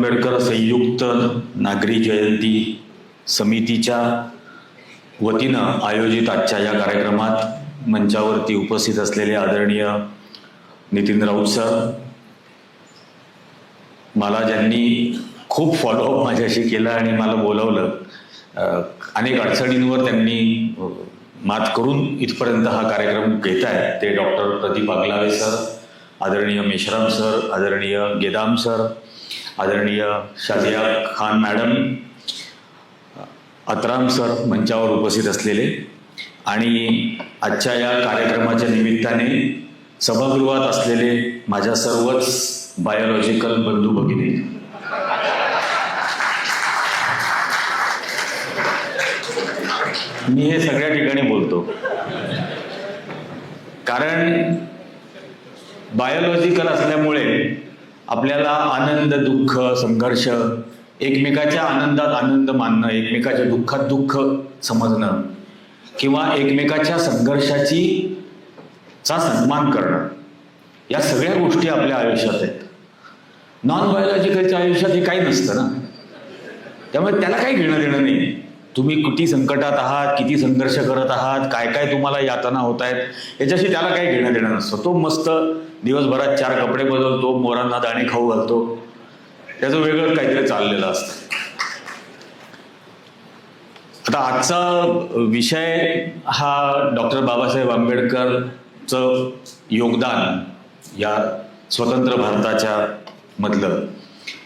आंबेडकर संयुक्त नागरी जयंती समितीच्या वतीनं आयोजित आजच्या या कार्यक्रमात मंचावरती उपस्थित असलेले आदरणीय नितीन राऊत सर, मला ज्यांनी खूप फॉलोअप माझ्याशी केला आणि मला बोलावलं, अनेक अडचणींवर त्यांनी मात करून इथपर्यंत हा कार्यक्रम घेत आहे, ते डॉक्टर प्रदीप आगलावे सर, आदरणीय मेश्राम सर, आदरणीय गेदाम सर, आदरणीय शाजिया खान मॅडम, अतराम सर मंचावर उपस्थित असलेले आणि आजच्या या कार्यक्रमाच्या निमित्ताने सभागृहात असलेले माझ्या सर्वच बायोलॉजिकल बंधू भगिनी, मी हे सगळ्या ठिकाणी बोलतो कारण बायोलॉजिकल असल्यामुळे आपल्याला आनंद, दुःख, संघर्ष, एकमेकाच्या आनंदात आनंद मानणं, एकमेकाच्या दुःखात दुःख समजणं किंवा एकमेकाच्या संघर्षाचा सन्मान करणं, या सगळ्या गोष्टी आपल्या आयुष्यात आहेत. नॉन बायोलॉजिकलच्या आयुष्यात हे काही नसतं ना, त्यामुळे त्याला काही घेणं देणं नाही. तुम्ही किती संकटात आहात, किती संघर्ष करत आहात, काय काय तुम्हाला यातना होत आहेत, याच्याशी त्याला काही घेणं देणं नसतं. तो मस्त दिवसभरात 4 कपडे बदलतो, मोरांना दाणे खाऊ घालतो, त्याचं वेगळं काहीतरी चाललेलं असतं. आता आजचा विषय हा डॉक्टर बाबासाहेब आंबेडकरचं योगदान या स्वतंत्र भारताच्या मधलं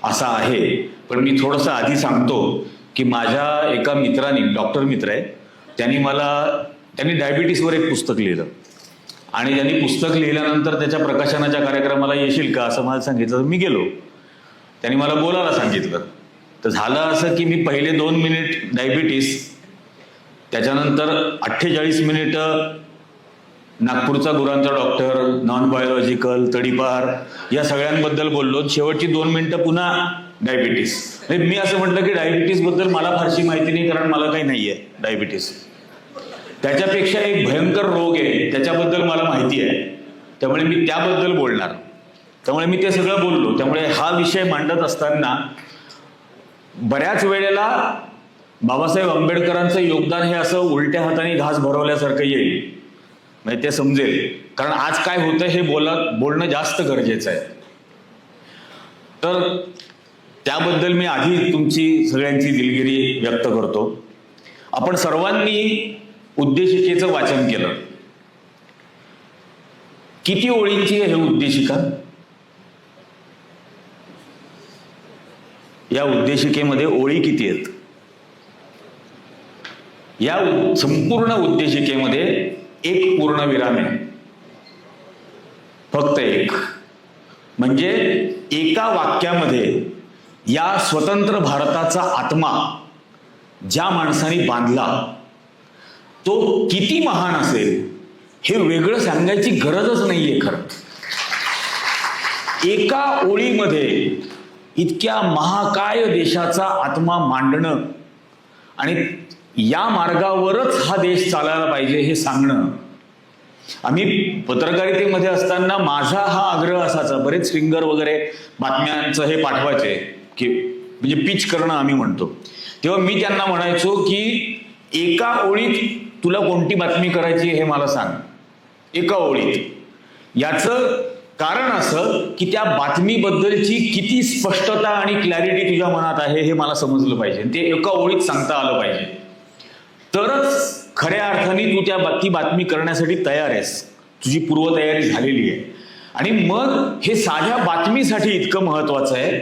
असा आहे. पण मी थोडंसं आधी सांगतो की माझ्या एका मित्राने, डॉक्टर मित्र आहे, त्यांनी डायबिटीसवर एक पुस्तक लिहिलं आणि त्यांनी पुस्तक लिहिल्यानंतर त्याच्या प्रकाशनाच्या कार्यक्रमाला येशील का असं मला सांगितलं. मी गेलो, त्यांनी मला बोलायला सांगितलं. तर झालं असं की मी पहिले 2 मिनिट डायबिटीस, त्याच्यानंतर 48 मिनिटं नागपूरचा गुरांचा डॉक्टर, नॉन बायोलॉजिकल, तडीपार या सगळ्यांबद्दल बोललो. शेवटची 2 मिनिटं पुन्हा डायबिटीस. मी असं म्हटलं की डायबिटीस बद्दल मला फारशी माहिती नाही, कारण मला काही नाहीये डायबिटीस. त्याच्यापेक्षा एक भयंकर रोग आहे, त्याच्याबद्दल मला माहिती आहे, त्यामुळे मी त्याबद्दल बोलणार. त्यामुळे मी ते सगळं बोललो. त्यामुळे हा विषय मांडत असताना बऱ्याच वेळेला बाबासाहेब आंबेडकरांचं योगदान हे असं उलट्या हाताने घास भरवल्यासारखं येईल, म्हणजे ते समजेल. कारण आज काय होतं हे बोलणं जास्त गरजेचं आहे. तर त्याबद्दल मी आधी तुमची सगळ्यांची दिलगिरी व्यक्त करतो. आपण सर्वांनी उद्देशिकेचं वाचन केलं. किती ओळींची आहे हे उद्देशिका? या उद्देशिकेमध्ये ओळी किती आहेत? या संपूर्ण उद्देशिकेमध्ये एक पूर्णविराम आहे, फक्त एक. म्हणजे एका वाक्यामध्ये या स्वतंत्र भारताचा आत्मा ज्या माणसाने बांधला तो किती महान असेल हे वेगळं सांगायची गरजच नाहीये. खरं एका ओळीमध्ये इतक्या महाकाय देशाचा आत्मा मांडणं आणि या मार्गावरच हा देश चालायला पाहिजे हे सांगणं. आम्ही पत्रकारितेमध्ये असताना माझा हा आग्रह असायचा, बरेच फिंगर वगैरे बातम्यांचं हे पाठवायचे की म्हणजे पिच करणं आम्ही म्हणतो, तेव्हा मी त्यांना म्हणायचो की एका ओळीत तुला कोणती बातमी करायची हे मला सांग, एका ओळीत. याचं कारण असं की त्या बातमीबद्दलची किती स्पष्टता आणि क्लॅरिटी तुझ्या मनात आहे हे मला समजलं पाहिजे, ते एका ओळीत सांगता आलं पाहिजे. तरच खऱ्या अर्थाने तू ती बातमी करण्यासाठी तयार आहेस, तुझी पूर्वतयारी झालेली आहे. आणि मग हे साध्या बातमीसाठी इतकं महत्वाचं आहे,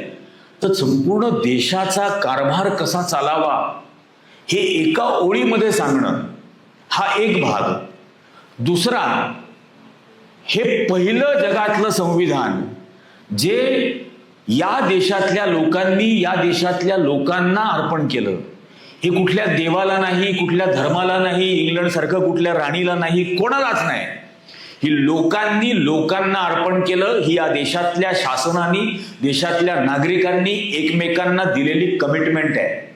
तर संपूर्ण देशाचा कारभार कसा चालावा हे एका ओळीमध्ये सांगणं हा एक भाग. दुसरा, हे पहिलं जगातलं संविधान जे या देशातल्या लोकांनी या देशातल्या लोकांना अर्पण केलं. हे कुठल्या देवाला नाही, कुठल्या धर्माला नाही, इंग्लंड सारखं कुठल्या राणीला नाही, कोणालाच नाही. ही लोकांनी लोकांना अर्पण केलं. ही या देशातल्या शासनाने, देशातल्या नागरिकांनी एकमेकांना दिलेली कमिटमेंट आहे.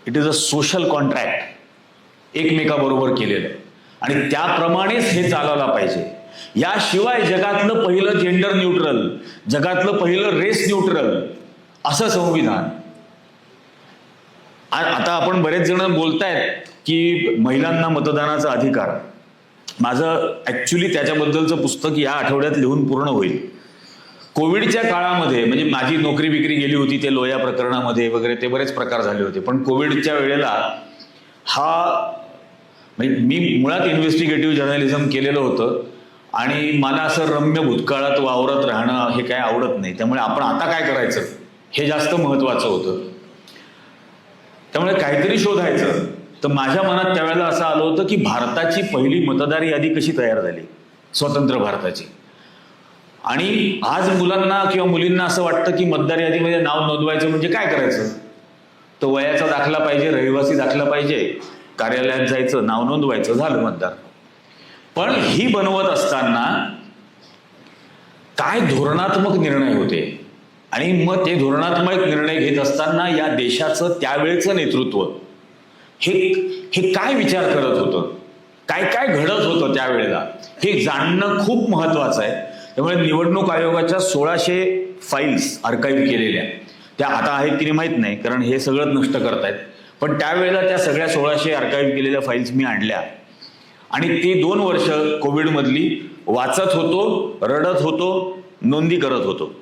It is a social contract एकमेकाबरोबर केलेलं आहे आणि त्याप्रमाणेच हे चालवलं पाहिजे. याशिवाय जगातलं पहिलं जेंडर न्यूट्रल, जगातलं पहिलं रेस न्यूट्रल असं संविधान. आता आपण बरेच जण बोलतायत की महिलांना मतदानाचा अधिकार. माझं ऍक्च्युली त्याच्याबद्दलचं पुस्तक या आठवड्यात लिहून पूर्ण होईल. कोविडच्या काळामध्ये म्हणजे माझी नोकरी बिक्री गेली होती, ते लोया प्रकरणामध्ये वगैरे ते बरेच प्रकार झाले होते. पण कोविडच्या वेळेला म्हणजे मी मुळात इन्व्हेस्टिगेटिव्ह जर्नलिझम केलेलं होतं आणि मला असं रम्य भूतकाळात वावरत राहणं हे काय आवडत नाही. त्यामुळे आपण आता काय करायचं हे जास्त महत्वाचं होतं. त्यामुळे काहीतरी शोधायचं. तर माझ्या मनात त्यावेळेला असं आलं होतं की भारताची पहिली मतदार यादी कशी तयार झाली, स्वतंत्र भारताची. आणि आज मुलांना किंवा मुलींना असं वाटतं की मतदार यादीमध्ये नाव नोंदवायचं म्हणजे काय करायचं, तो वयाचा दाखला पाहिजे, रहिवासी दाखला पाहिजे, कार्यालयात जायचं, नाव नोंदवायचं, झालं मतदार. पण ही बनवत असताना काय धोरणात्मक निर्णय होते आणि मग ते धोरणात्मक निर्णय घेत असताना या देशाचं त्यावेळेचं नेतृत्व हे काय विचार करत होतं, काय काय घडत होतं त्यावेळेला, हे जाणणं खूप महत्वाचं आहे. त्यामुळे निवडणूक आयोगाच्या 1600 फाईल्स आर्काईव्ह केलेल्या त्या आता आहेत की नाही माहीत नाही, कारण हे सगळं नष्ट करतायत. पण त्यावेळेला त्या सगळ्या 1600 आर्काईव्ह केलेल्या फाईल्स मी आणल्या आणि ती 2 वर्ष कोविडमधली वाचत होतो, रडत होतो, नोंदी करत होतो.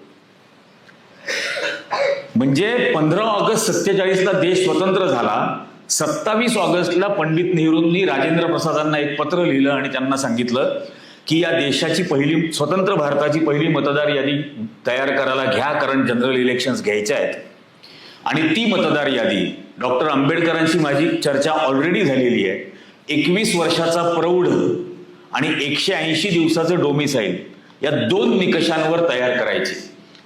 म्हणजे 15 ऑगस्ट 47ला देश स्वतंत्र झाला. 27 ऑगस्टला पंडित नेहरूंनी राजेंद्र प्रसादांना एक पत्र लिहिलं आणि त्यांना सांगितलं की या देशाची पहिली स्वतंत्र भारताची पहिली मतदार यादी तयार करायला घ्या, कारण जनरल इलेक्शन्स घ्यायच्या आहेत. आणि ती मतदार यादी डॉक्टर आंबेडकरांची माझी चर्चा ऑलरेडी झालेली आहे. 21 वर्षाचा प्रौढ आणि 180 दिवसाचं डोमिसाईल या 2 निकषांवर तयार करायची.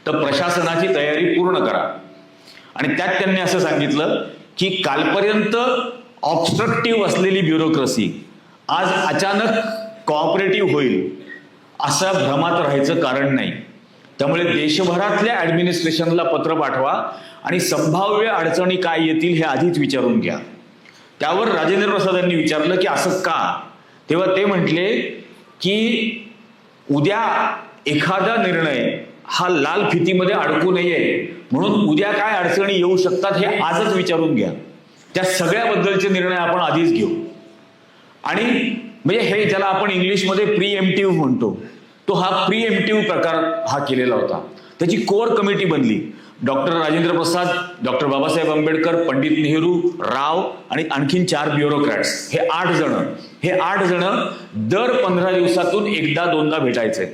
तर प्रशासनाची तयारी पूर्ण करा. आणि त्यात त्यांनी असं सांगितलं की कालपर्यंत ऑब्स्ट्रक्टिव्ह असलेली ब्युरोक्रेसी आज अचानक कोऑपरेटिव्ह होईल असा भ्रमात राहायचं कारण नाही. त्यामुळे देशभरातल्या ऍडमिनिस्ट्रेशनला पत्र पाठवा आणि संभाव्य अडचणी काय येतील हे आधीच विचारून घ्या. त्यावर राजेंद्र प्रसादांनी विचारलं की असं का. तेव्हा ते म्हटले की उद्या एखादा निर्णय हा लाल फितीमध्ये अडकू नये म्हणून उद्या काय अडचणी येऊ शकतात हे आजच विचारून घ्या. त्या सगळ्याबद्दलचे निर्णय आपण आधीच घेऊ. आणि म्हणजे हे ज्याला आपण इंग्लिशमध्ये प्रीएम्प्टिव्ह म्हणतो, तो हा प्रीएम्प्टिव्ह प्रकार हा केलेला होता. त्याची कोर कमिटी बनली. डॉक्टर राजेंद्र प्रसाद, डॉक्टर बाबासाहेब आंबेडकर, पंडित नेहरू, राव आणि आणखीन 4 ब्युरोक्रॅट्स, हे 8 जण दर 15 दिवसातून एकदा दोनदा भेटायचे.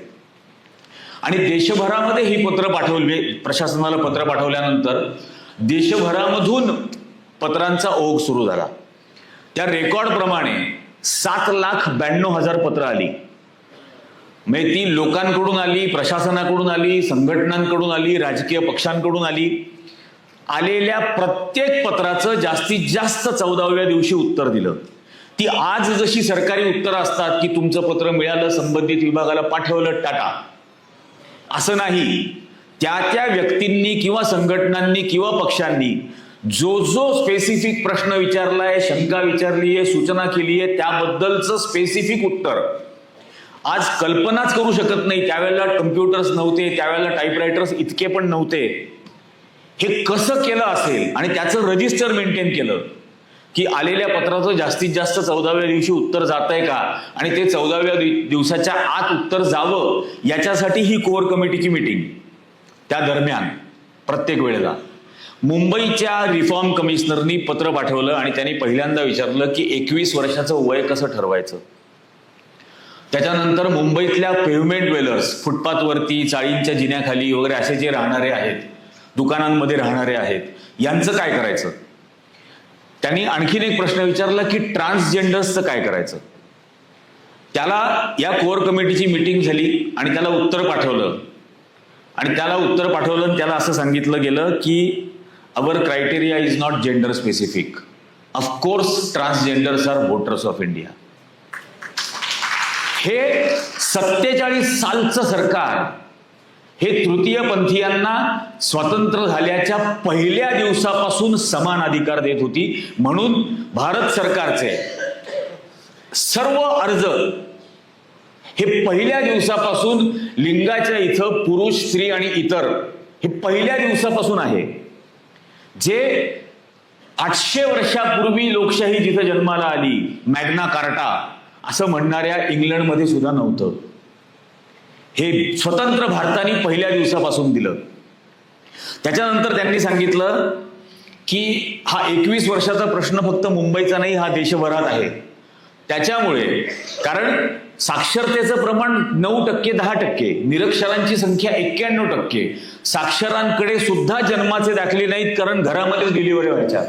आणि देशभरामध्ये ही पत्र पाठवली. प्रशासनाला पत्र पाठवल्यानंतर देशभरामधून पत्रांचा ओघ सुरू झाला. त्या रेकॉर्ड प्रमाणे 7,92,000 पत्र आली. म्हणजे ती लोकांकडून आली, प्रशासनाकडून आली, संघटनांकडून आली, राजकीय पक्षांकडून आली. आलेल्या प्रत्येक पत्राचं जास्तीत जास्त 14व्या दिवशी उत्तर दिलं. ती आज जशी सरकारी उत्तरं असतात की तुमचं पत्र मिळालं, संबंधित विभागाला पाठवलं, टाटा, असं नाही. त्या व्यक्तींनी किंवा संघटनांनी किंवा पक्षांनी जो स्पेसिफिक प्रश्न विचारलाय, शंका विचारली आहे, सूचना केली आहे, त्याबद्दलचं स्पेसिफिक उत्तर आज कल्पनाच करू शकत नाही. त्यावेळेला कम्प्युटर्स नव्हते, त्यावेळेला टाईपरायटर्स इतके पण नव्हते. हे कसं केलं असेल आणि त्याचं रजिस्टर मेंटेन केलं की आलेल्या पत्राचं जास्तीत जास्त 14व्या दिवशी उत्तर जात आहे का आणि ते 14व्या दिवसाच्या आत उत्तर जावं याच्यासाठी ही कोर कमिटीची मीटिंग. त्या दरम्यान प्रत्येक वेळेला मुंबईच्या रिफॉर्म कमिशनरनी पत्र पाठवलं आणि त्यांनी पहिल्यांदा विचारलं की 21 वर्षाचं वय कसं ठरवायचं. त्याच्यानंतर मुंबईतल्या पेव्हमेंट ड्वेलर्स, फुटपाथवरती, चाळींच्या जिन्याखाली वगैरे असे जे राहणारे आहेत, दुकानांमध्ये राहणारे आहेत, यांचं काय करायचं. त्यांनी आणखीन एक प्रश्न विचारला की ट्रान्सजेंडर्सचं काय करायचं. त्याला या कोर कमिटीची मीटिंग झाली आणि त्याला उत्तर पाठवलं आणि त्याला असं सांगितलं गेलं की our criteria is not gender specific. Of course transgenders are voters of India. हे 47 सालचं सरकार हे तृतीयपंथीयांना स्वातंत्र्य झाल्याच्या पहिल्या दिवसापासून समान अधिकार देत होती. म्हणून भारत सरकारचे सर्व अर्ज हे पहिल्या दिवसापासून लिंगाच्या इथं पुरुष, स्त्री आणि इतर हे पहिल्या दिवसापासून आहे. जे 800 वर्षापूर्वी लोकशाही जिथं जन्माला आली, मॅग्ना कार्टा असं म्हणणाऱ्या इंग्लंडमध्ये सुद्धा नव्हतं. हे स्वतंत्र भारताने पहिल्या दिवसापासून दिलं. त्याच्यानंतर त्यांनी सांगितलं की हा 21 वर्षाचा प्रश्न फक्त मुंबईचा नाही, हा देशभरात आहे. त्याच्यामुळे कारण साक्षरतेचं प्रमाण 9%, 10%, निरक्षरांची संख्या 91%, साक्षरांकडे सुद्धा जन्माचे दाखले नाहीत कारण घरामध्ये डिलिव्हरी व्हायच्या.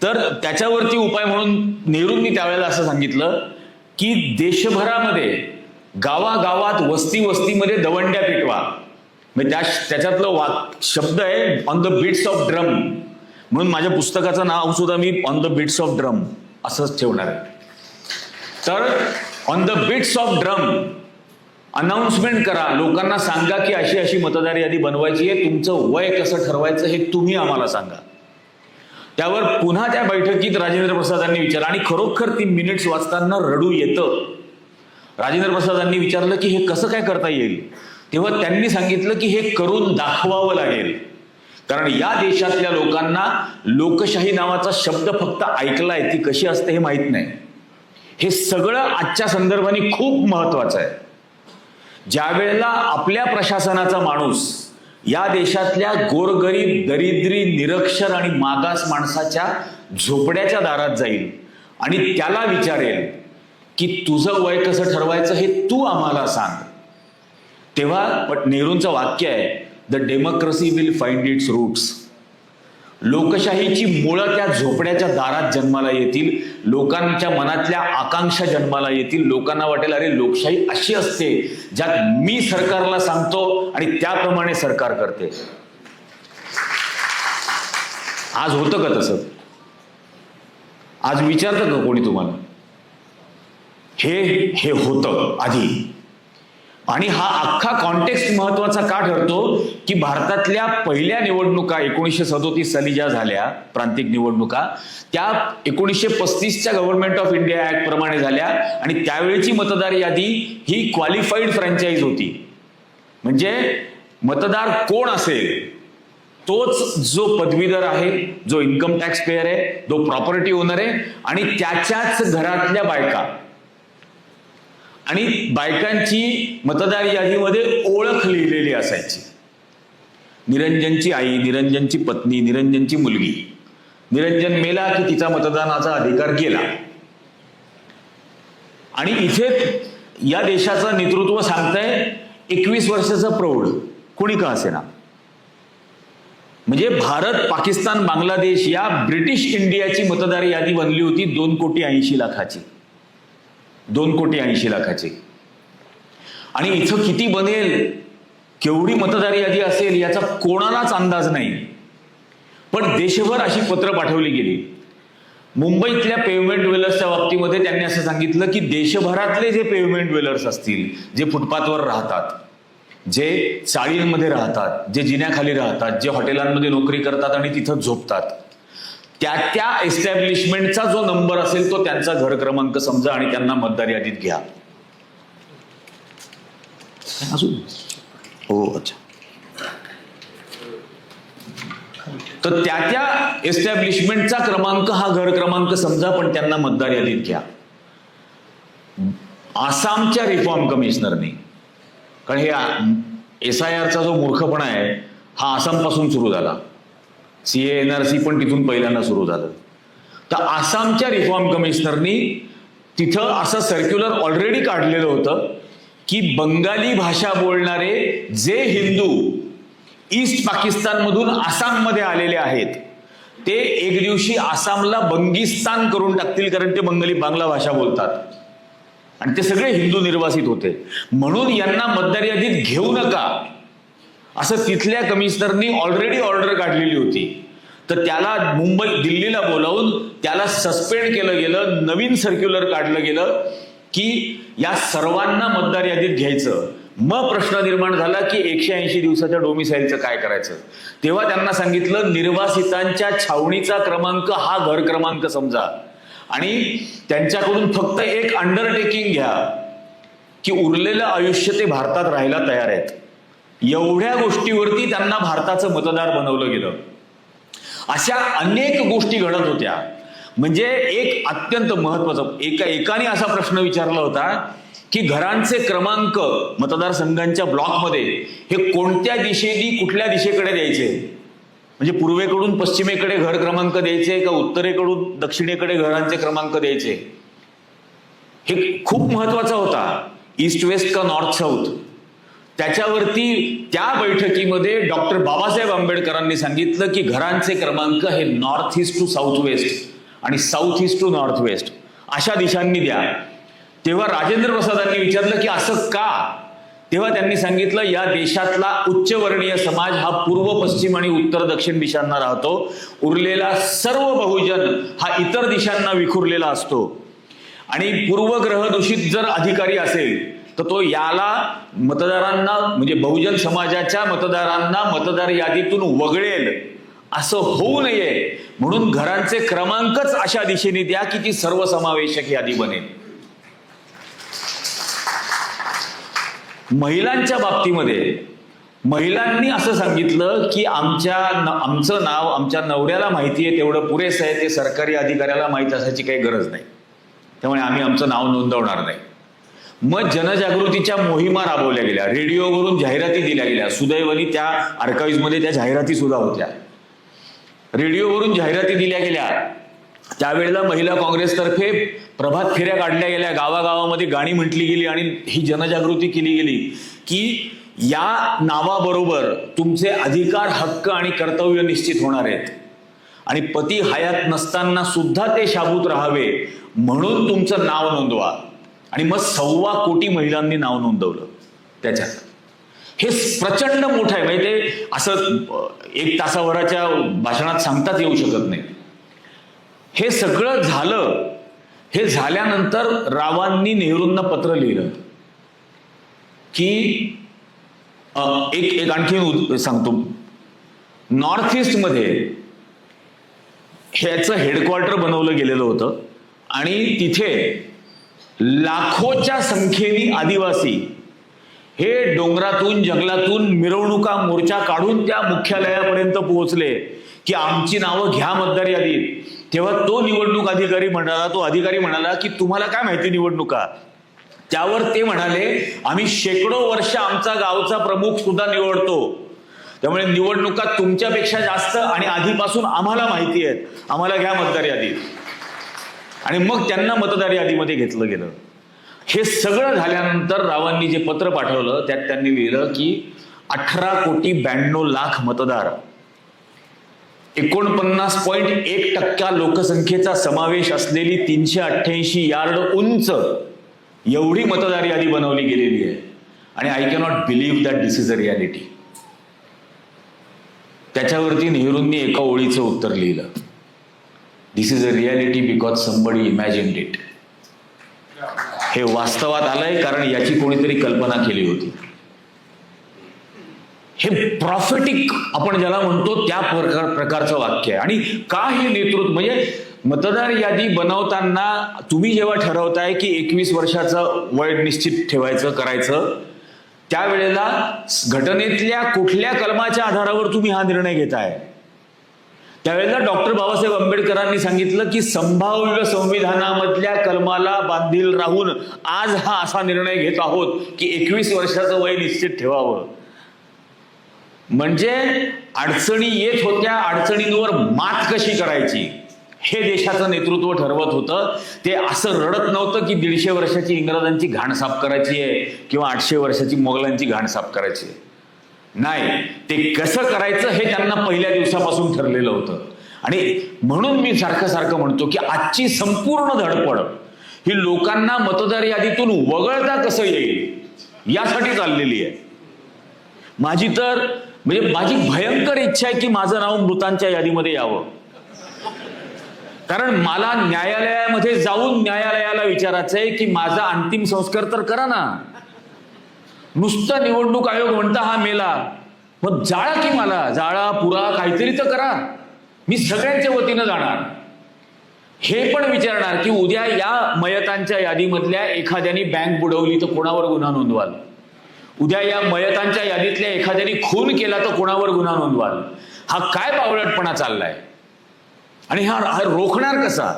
तर त्याच्यावरती उपाय म्हणून नेहरूंनी त्यावेळेला असं सांगितलं की देशभरामध्ये गावागावात वस्तीमध्ये दवंड्या पिटवा. म्हणजे त्याच्यातलं शब्द आहे on the beats of drum, म्हणून माझ्या पुस्तकाचं नाव सुद्धा मी on the beats of drum असंच ठेवणार आहे. तर on the beats of drum announcement करा, लोकांना सांगा की अशी अशी मतदार यादी बनवायची आहे, तुमचं वय कसं ठरवायचं हे तुम्ही आम्हाला सांगा. त्यावर पुन्हा त्या बैठकीत राजेंद्र प्रसादांनी विचारलं, आणि खरोखर ती मिनिट्स वाचताना रडू येतं. राजेंद्र प्रसादांनी विचारलं की हे कसं काय करता येईल, तेव्हा त्यांनी सांगितलं की हे करून दाखवावं लागेल. कारण या देशातल्या लोकांना लोकशाही नावाचा शब्द फक्त ऐकलाय, ती कशी असते हे माहित नाही. हे सगळं आजच्या संदर्भाने खूप महत्वाचं आहे. ज्या वेळेला आपल्या प्रशासनाचा माणूस या देशातल्या गोरगरीब, दरिद्री, निरक्षर आणि मागास माणसाच्या झोपड्याच्या दारात जाईल आणि त्याला विचारेल की तुझं वय कसं ठरवायचं हे तू आम्हाला सांग, तेव्हा नेहरूंचं वाक्य आहे, the democracy will find its roots. लोकशाहीची मुळं त्या झोपड्याच्या दारात जन्माला येतील, लोकांच्या मनातल्या आकांक्षा जन्माला येतील. लोकांना वाटेल अरे लोकशाही अशी असते ज्यात मी सरकारला सांगतो आणि त्याप्रमाणे सरकार करते. आज होतं का तसं? आज विचारतं का कोणी तुम्हाला? हे होतं आधी. आणि हा अख्खा कॉन्टेक्स्ट महत्वाचा का ठरतो की भारतातल्या पहिल्या निवडणुका 1937 साली ज्या झाल्या, प्रांतिक निवडणुका, त्या 1935च्या गव्हर्नमेंट ऑफ इंडिया ऍक्ट प्रमाणे झाल्या. आणि त्यावेळेची मतदार यादी ही क्वालिफाईड फ्रँचाईज होती. म्हणजे मतदार कोण असेल तोच जो पदवीधर आहे, जो इन्कम टॅक्स पेयर आहे, जो प्रॉपर्टी ओनर आहे, आणि त्याच्याच घरातल्या बायका. आणि बायकांची मतदार यादीमध्ये ओळख लिहिलेली असायची. निरंजनची आई, निरंजनची पत्नी, निरंजनची मुलगी. निरंजन मेला की तिचा मतदानाचा अधिकार गेला. आणि इथे या देशाचं नेतृत्व सांगतंय 21 वर्षाचं प्रौढ, कोणी का असेना. म्हणजे भारत, पाकिस्तान, बांगलादेश या ब्रिटिश इंडियाची मतदार यादी बनली होती 2,80,00,000 2,80,00,000. आणि इथं किती बनेल, केवढी मतदार यादी असेल याचा कोणालाच अंदाज नाही. पण देशभर अशी पत्र पाठवली गेली. मुंबईतल्या पेव्हमेंट ड्वेलर्सच्या बाबतीमध्ये त्यांनी असं सांगितलं की देशभरातले जे पेव्हमेंट ड्वेलर्स असतील, जे फुटपाथवर राहतात, जे चाळींमध्ये राहतात, जे जिन्याखाली राहतात, जे हॉटेलांमध्ये नोकरी करतात आणि तिथं झोपतात, त्या एस्टॅब्लिशमेंटचा जो नंबर असेल तो त्यांचा घर क्रमांक समजा आणि त्यांना मतदार यादीत घ्या. हो, अच्छा. तर त्या एस्टॅब्लिशमेंटचा क्रमांक हा घर क्रमांक समजा, पण त्यांना मतदार यादीत घ्या. आसामच्या रिफॉर्म कमिशनरने, कारण हे SIRचा जो मूर्खपणा आहे हा आसामपासून सुरू झाला, CA NRC पण तिथून पहिल्यांदा सुरू झालं. तर आसामच्या रिफॉर्म कमिशनरनी तिथं असं सर्क्युलर ऑलरेडी काढलेलं होतं की बंगाली भाषा बोलणारे जे हिंदू ईस्ट पाकिस्तानमधून आसाममध्ये आलेले आहेत ते एक दिवशी आसामला बंगिस्तान करून टाकतील, कारण ते बंगाली बांगला भाषा बोलतात आणि ते सगळे हिंदू निर्वासित होते. म्हणून यांना मतदार यादीत घेऊ नका असं तिथल्या कमिशनरनी ऑलरेडी ऑर्डर काढलेली होती. तर त्याला दिल्लीला बोलावून त्याला सस्पेंड केलं गेलं. नवीन सर्क्युलर काढलं गेलं की या सर्वांना मतदार यादीत घ्यायचं. मग प्रश्न निर्माण झाला की 180 दिवसाच्या डोमिसाईलचं काय करायचं. तेव्हा त्यांना सांगितलं निर्वासितांच्या छावणीचा क्रमांक हा घर क्रमांक समजा आणि त्यांच्याकडून फक्त एक अंडरटेकिंग घ्या की उरलेलं आयुष्य ते भारतात राहायला तयार आहेत. एवढ्या गोष्टीवरती त्यांना भारताचं मतदार बनवलं गेलं. अशा अनेक गोष्टी घडत होत्या. म्हणजे एक अत्यंत महत्वाचं एकाने असा प्रश्न विचारला होता की घरांचे क्रमांक मतदारसंघांच्या ब्लॉकमध्ये हे कोणत्या दिशेने कुठल्या दिशेकडे द्यायचे, म्हणजे पूर्वेकडून पश्चिमेकडे घर क्रमांक द्यायचे का उत्तरेकडून दक्षिणेकडे घरांचे क्रमांक द्यायचे. हे खूप महत्वाचा होता. ईस्ट वेस्ट का नॉर्थ साऊथ. त्याच्यावरती त्या बैठकीमध्ये डॉक्टर बाबासाहेब आंबेडकरांनी सांगितलं की घरांचे क्रमांक हे north east to south west आणि south east to north west अशा दिशांनी द्या. तेव्हा राजेंद्र प्रसादांनी विचारलं की असं का. तेव्हा त्यांनी सांगितलं या देशातला उच्चवर्णीय समाज हा पूर्व पश्चिम आणि उत्तर दक्षिण दिशांना राहतो. उरलेला सर्व बहुजन हा इतर दिशांना विखुरलेला असतो. आणि पूर्वग्रह दूषित जर अधिकारी असेल तर तो याला मतदारांना म्हणजे बहुजन समाजाच्या मतदारांना मतदार यादीतून वगळेल. असं होऊ नये म्हणून घरांचे क्रमांकच अशा दिशेने द्या की ती सर्वसमावेशक यादी बनेल. महिलांच्या बाबतीमध्ये महिलांनी असं सांगितलं की आमचं नाव आमच्या नवऱ्याला माहिती आहे तेवढं पुरेसं आहे, ते सरकारी अधिकाऱ्याला माहीत असायची काही गरज नाही, त्यामुळे आम्ही आमचं नाव नोंदवणार नाही. मग जनजागृतीच्या मोहिमा राबवल्या गेल्या, रेडिओवरून जाहिराती दिल्या गेल्या. सुदैवाने त्या आर्काइव्हमध्ये त्या जाहिराती सुद्धा होत्या. रेडिओवरून जाहिराती दिल्या गेल्या. त्यावेळेला महिला काँग्रेसतर्फे प्रभात फेऱ्या काढल्या गेल्या, गावागावामध्ये गाणी म्हटली गेली आणि ही जनजागृती केली गेली की या नावाबरोबर तुमचे अधिकार, हक्क आणि कर्तव्य निश्चित होणार आहेत आणि पती हयात नसताना सुद्धा ते शाबूत राहावे म्हणून तुमचं नाव नोंदवा. आणि मग 1.25 कोटी महिलांनी नाव नोंदवलं त्याच्यात. हे प्रचंड मोठं आहे. म्हणजे ते असं 1 तासाभराच्या भाषणात सांगताच येऊ शकत नाही. हे सगळं झालं. हे झाल्यानंतर रावांनी नेहरूंना पत्र लिहिलं की एक आणखी सांगतो. नॉर्थ ईस्ट मध्ये ह्याचं हेडक्वार्टर बनवलं गेलेलं होतं आणि तिथे लाखोच्या संख्येने आदिवासी हे डोंगरातून जंगलातून मिरवणुका मोर्चा काढून त्या मुख्यालयापर्यंत पोहोचले की आमची नावं घ्या मतदार यादीत. तेव्हा तो निवडणूक अधिकारी म्हणाला की तुम्हाला काय माहिती निवडणुका. त्यावर ते म्हणाले आम्ही शेकडो वर्ष आमचा गावचा प्रमुख सुद्धा निवडतो, त्यामुळे निवडणुका तुमच्यापेक्षा जास्त आणि आधीपासून आम्हाला माहिती आहेत, आम्हाला घ्या मतदार यादीत. आणि मग त्यांना मतदार यादीमध्ये घेतलं गेलं. हे सगळं झाल्यानंतर रावांनी जे पत्र पाठवलं त्यात त्यांनी लिहिलं की 18,92,00,000 मतदार, 49.1% लोकसंख्येचा समावेश असलेली 388 यार्ड उंच एवढी मतदार यादी बनवली गेलेली आहे. आणि I cannot believe that this is a reality. त्याच्यावरती नेहरूंनी एका ओळीचं उत्तर लिहिलं, this is a reality because somebody imagined it. हे वास्तवात आलंय कारण याची कोणीतरी कल्पना केली होती. हे प्रॉफिटिक आपण ज्याला म्हणतो त्या प्रकारचं वाक्य आहे. आणि का हे नेतृत्व म्हणजे मतदार यादी बनवताना तुम्ही जेव्हा ठरवताय की 21 वर्षाचं वय निश्चित ठेवायचं करायचं, त्यावेळेला घटनेतल्या कुठल्या कलमाच्या आधारावर तुम्ही हा निर्णय घेताय. त्यावेळेला डॉक्टर बाबासाहेब आंबेडकरांनी सांगितलं की संभाव्य संविधानामधल्या कलमाला बांधील राहून आज हा असा निर्णय घेत आहोत की 21 वर्षाचं वय निश्चित ठेवावं. म्हणजे अडचणी येत होत्या, अडचणींवर मात कशी करायची हे देशाचं नेतृत्व ठरवत होतं. ते असं रडत नव्हतं की 150 वर्षाची इंग्रजांची घाण साफ करायची आहे किंवा 800 वर्षाची मोगलांची घाण साफ करायची आहे. नाही, ते कसं करायचं हे त्यांना पहिल्या दिवसापासून ठरलेलं होतं. आणि म्हणून मी सारखं म्हणतो की आजची संपूर्ण धडपड ही लोकांना मतदार यादीतून वगळता कसं येईल यासाठी चाललेली आहे. माझी भयंकर इच्छा आहे की माझं नाव मृतांच्या यादीमध्ये यावं. कारण मला न्यायालयामध्ये जाऊन न्यायालयाला विचारायचं आहे की माझा अंतिम संस्कार तर करा ना. नुसतं निवडणूक आयोग म्हणता हा मेला, मग जाळा की मला, जाळा पुरा काहीतरी तर करा. मी सगळ्यांच्या वतीनं जाणार. हे पण विचारणार की उद्या या मयतांच्या यादीमधल्या एखाद्याने बँक बुडवली तर कोणावर गुन्हा नोंदवाल, उद्या या मयतांच्या यादीतल्या एखाद्याने खून केला तर कोणावर गुन्हा नोंदवाल? हा काय बावळटपणा चाललाय? आणि हा रोखणार कसा?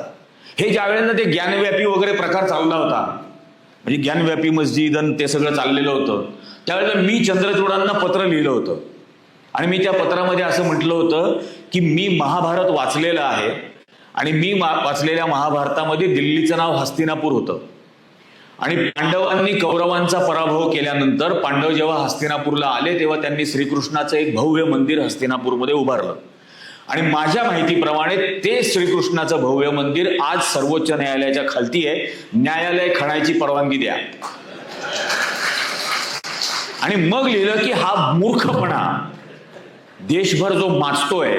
हे ज्या वेळेला ते ज्ञानव्यापी वगैरे प्रकार चालला होता, म्हणजे ज्ञानव्यापी मस्जिद आणि ते सगळं चाललेलं होतं, त्यावेळेला मी चंद्रचूडांना पत्र लिहिलं होतं आणि मी त्या पत्रामध्ये असं म्हटलं होतं की मी महाभारत वाचलेलं आहे आणि मी वाचलेल्या महाभारतामध्ये दिल्लीचं नाव हस्तिनापूर होतं आणि पांडवांनी कौरवांचा पराभव केल्यानंतर पांडव जेव्हा हस्तिनापूरला आले तेव्हा त्यांनी श्रीकृष्णाचं एक भव्य मंदिर हस्तिनापूरमध्ये उभारलं आणि माझ्या माहितीप्रमाणे ते श्रीकृष्णाचं भव्य मंदिर आज सर्वोच्च न्यायालयाच्या खालती आहे. न्यायालय खणायची परवानगी द्या. आणि मग लिहिलं की हा मूर्खपणा देशभर जो माजतोय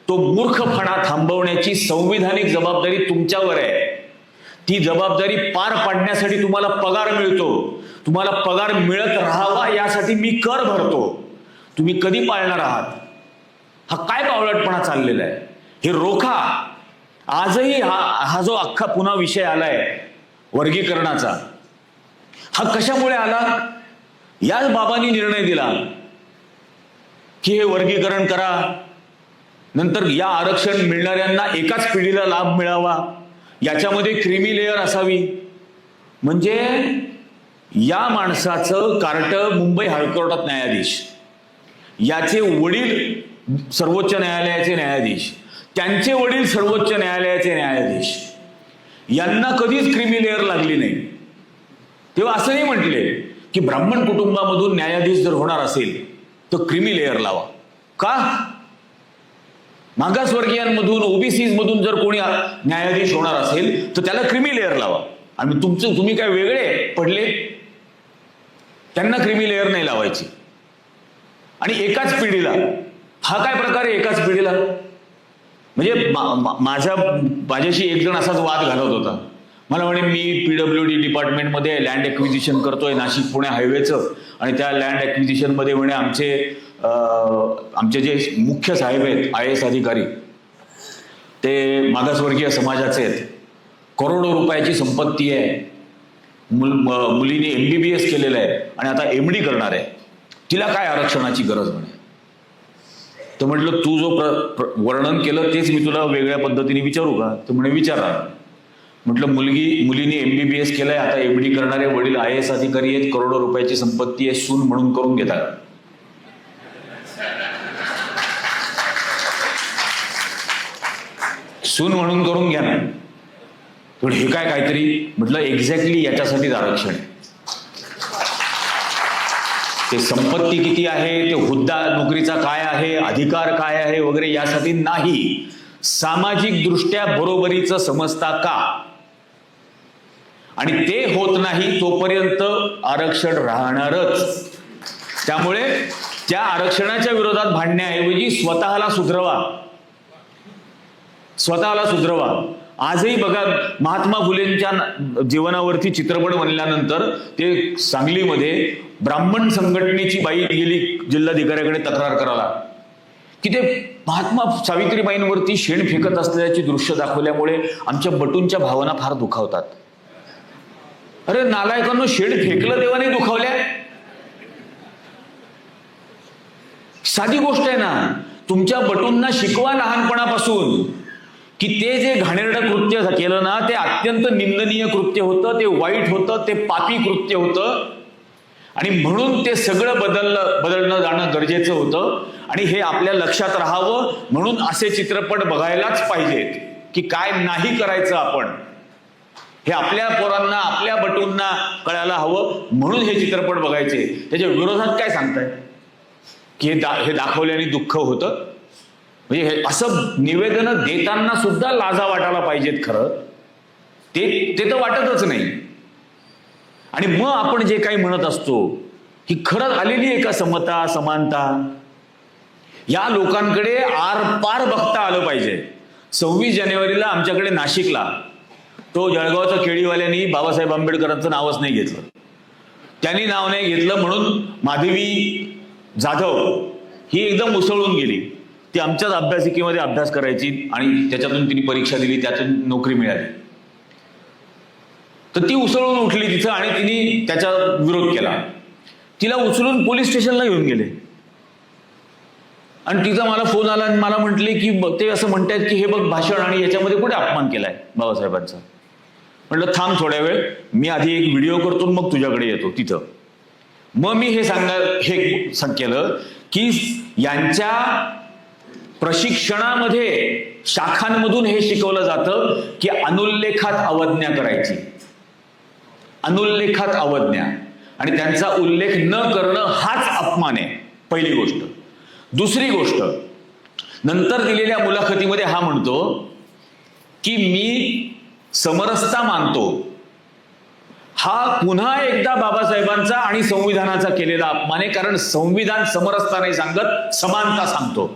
तो मूर्खपणा थांबवण्याची संविधानिक जबाबदारी तुमच्यावर आहे. ती जबाबदारी पार पाडण्यासाठी तुम्हाला पगार मिळतो. तुम्हाला पगार मिळत राहावा यासाठी मी कर भरतो. तुम्ही कधी पाळणार आहात? हा काय बावळटपणा चाललेला आहे? हे रोखा. आजही हा जो अख्खा पुन्हा विषय आलाय वर्गीकरणाचा, हा कशामुळे आला? याच बाबांनी निर्णय दिला की हे वर्गीकरण करा, नंतर या आरक्षण मिळणाऱ्यांना एकाच पिढीला लाभ मिळावा, याच्यामध्ये क्रीमी लेअर असावी. म्हणजे या माणसाचं कार्ट मुंबई हायकोर्टात न्यायाधीश, याचे वडील सर्वोच्च न्यायालयाचे न्यायाधीश, त्यांचे वडील सर्वोच्च न्यायालयाचे न्यायाधीश, यांना कधीच क्रीमी लेअर लागली नाही. तेव्हा असं नाही म्हटले की ब्राह्मण कुटुंबामधून न्यायाधीश जर होणार असेल तर क्रीमी लेअर लावा. का? मागासवर्गीयांमधून ओबीसी मधून जर कोणी न्यायाधीश होणार असेल तर त्याला क्रीमी लेअर लावा. आणि तुम्ही काय वेगळे पडले? त्यांना क्रीमी लेअर नाही लावायची. आणि एकाच पिढीला, हा काय प्रकार आहे एकाच पिढीला? म्हणजे माझ्याशी एक जण असाच वाद घालत होता. मला म्हणे मी PWD डिपार्टमेंटमध्ये लँड ॲक्विजिशन करतोय नाशिक पुणे हायवेचं, आणि त्या लँड ॲक्विजिशनमध्ये म्हणे आमचे जे मुख्य साहेब आहेत IAS अधिकारी, ते मागासवर्गीय समाजाचे आहेत, करोडो रुपयाची संपत्ती आहे, मुलीने MBBS केलेलं आहे आणि आता MD करणार आहे, तिला काय आरक्षणाची गरज म्हणे. तर म्हटलं तू जो वर्णन केलं तेच मी तुला वेगळ्या पद्धतीने विचारू का? तर म्हणे विचारा. म्हटलं मुलीने MBBS केलंय, आता MD करणारे वडील IAS अधिकारी आहेत, करोडो रुपयाची संपत्ती आहे, सून म्हणून करून घेतात. सून म्हणून करून घ्या ना. थोडं हे काय काहीतरी म्हटलं एक्झॅक्टली याच्यासाठीच आरक्षण आहे. ते संपत्ती किती आहे, ते हुद्दा नोकरीचा काय आहे, अधिकार काय आहे वगैरे यासाठी नाही, सामाजिक दृष्ट्या बरोबरीचं समजता का? आणि ते होत नाही तोपर्यंत आरक्षण राहणारच. त्यामुळे त्या आरक्षणाच्या विरोधात भांडण्याऐवजी स्वतःला सुधरवा. आजही बघा महात्मा फुलेंच्या जीवनावरती चित्रपट बनल्यानंतर ते सांगलीमध्ये ब्राह्मण संघटनेची बाई गेली जिल्हाधिकाऱ्याकडे तक्रार करायला की ते महात्मा सावित्रीबाईंवरती शेण फेकत असल्याची दृश्य दाखवल्यामुळे आमच्या बटूंच्या भावना फार दुखावतात. अरे नालायकांनो, शेण फेकलं तेव्हा नाही दुखावल्या? साधी गोष्ट आहे ना. तुमच्या बटूंना शिकवा लहानपणापासून की ते जे घाणेरडं कृत्य केलं ना ते अत्यंत निंदनीय कृत्य होतं, ते वाईट होतं, ते पापी कृत्य होतं, आणि म्हणून ते सगळं बदलणं जाणं गरजेचं होतं. आणि हे आपल्या लक्षात राहावं म्हणून असे चित्रपट बघायलाच पाहिजेत की काय नाही करायचं आपण, हे आपल्या पोरांना आपल्या बटूंना कळायला हवं म्हणून हे चित्रपट बघायचे. त्याच्या विरोधात काय सांगताय की हे दाखवल्याने दुःख होतं? म्हणजे हे असं निवेदन देताना सुद्धा लाजा वाटायला पाहिजेत. खरं ते तर वाटतच नाही. आणि मग आपण जे काही म्हणत असतो की खरंच आलेली आहे का समता समानता? या लोकांकडे आरपार बघता आलं पाहिजे. 26 जानेवारीला आमच्याकडे नाशिकला तो जळगावचा केळीवाल्यांनी बाबासाहेब आंबेडकरांचं नावच नाही घेतलं. त्यांनी नाव नाही घेतलं म्हणून माधवी जाधव ही एकदम उसळून गेली. ती आमच्याच अभ्यासिकेमध्ये अभ्यास करायची आणि त्याच्यातून तिने परीक्षा दिली, त्यातून नोकरी मिळाली. तर ती उसळून उठली तिथं आणि तिने त्याचा विरोध केला. तिला उचलून पोलीस स्टेशनला घेऊन गेले. आणि तिचा मला फोन आला आणि मला म्हटले की ते असं म्हणतात की हे बघ भाषण आणि याच्यामध्ये कुठे अपमान केलाय बाबासाहेबांचा. म्हटलं थांब थोड्या वेळ, मी आधी एक व्हिडिओ करतो मग तुझ्याकडे येतो तिथं. मग मी हे केलं की यांच्या प्रशिक्षणामध्ये शाखांमधून हे शिकवलं जातं की अनुल्लेखात अवज्ञा करायची, अनुल्लेखात अवज्ञा, आणि त्यांचा उल्लेख न करणं हाच अपमान आहे. पहिली गोष्ट. दुसरी गोष्ट, नंतर दिलेल्या मुलाखतीमध्ये हा म्हणतो की मी समरसता मानतो. हा पुन्हा एकदा बाबासाहेबांचा आणि संविधानाचा केलेला अपमान आहे, कारण संविधान समरसता नाही सांगत, समानता सांगतो.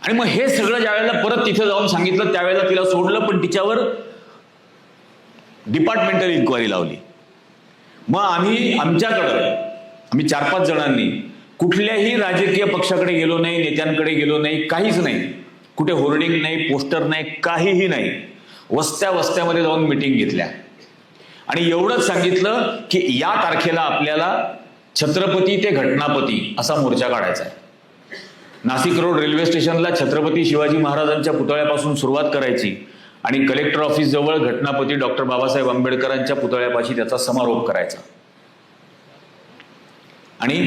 आणि मग हे सगळं ज्या वेळेला परत तिथे जाऊन सांगितलं त्यावेळेला तिला सोडलं, पण तिच्यावर डिपार्टमेंटल इन्क्वायरी लावली. मग आम्ही 4-5 जणांनी कुठल्याही राजकीय पक्षाकडे गेलो नाही, नेत्यांकडे गेलो नाही, काहीच नाही. कुठे होर्डिंग नाही, पोस्टर नाही, काहीही नाही. वस्त्यामध्ये जाऊन मिटिंग घेतल्या आणि एवढंच सांगितलं की या तारखेला आपल्याला छत्रपती ते घटनापती असा मोर्चा काढायचा आहे. नाशिक रोड रेल्वे स्टेशनला छत्रपती शिवाजी महाराजांच्या पुतळ्यापासून सुरुवात करायची आणि कलेक्टर ऑफिस जवळ घटनापती डॉक्टर बाबासाहेब आंबेडकरांच्या पुतळ्यापाशी त्याचा समारोप करायचा. आणि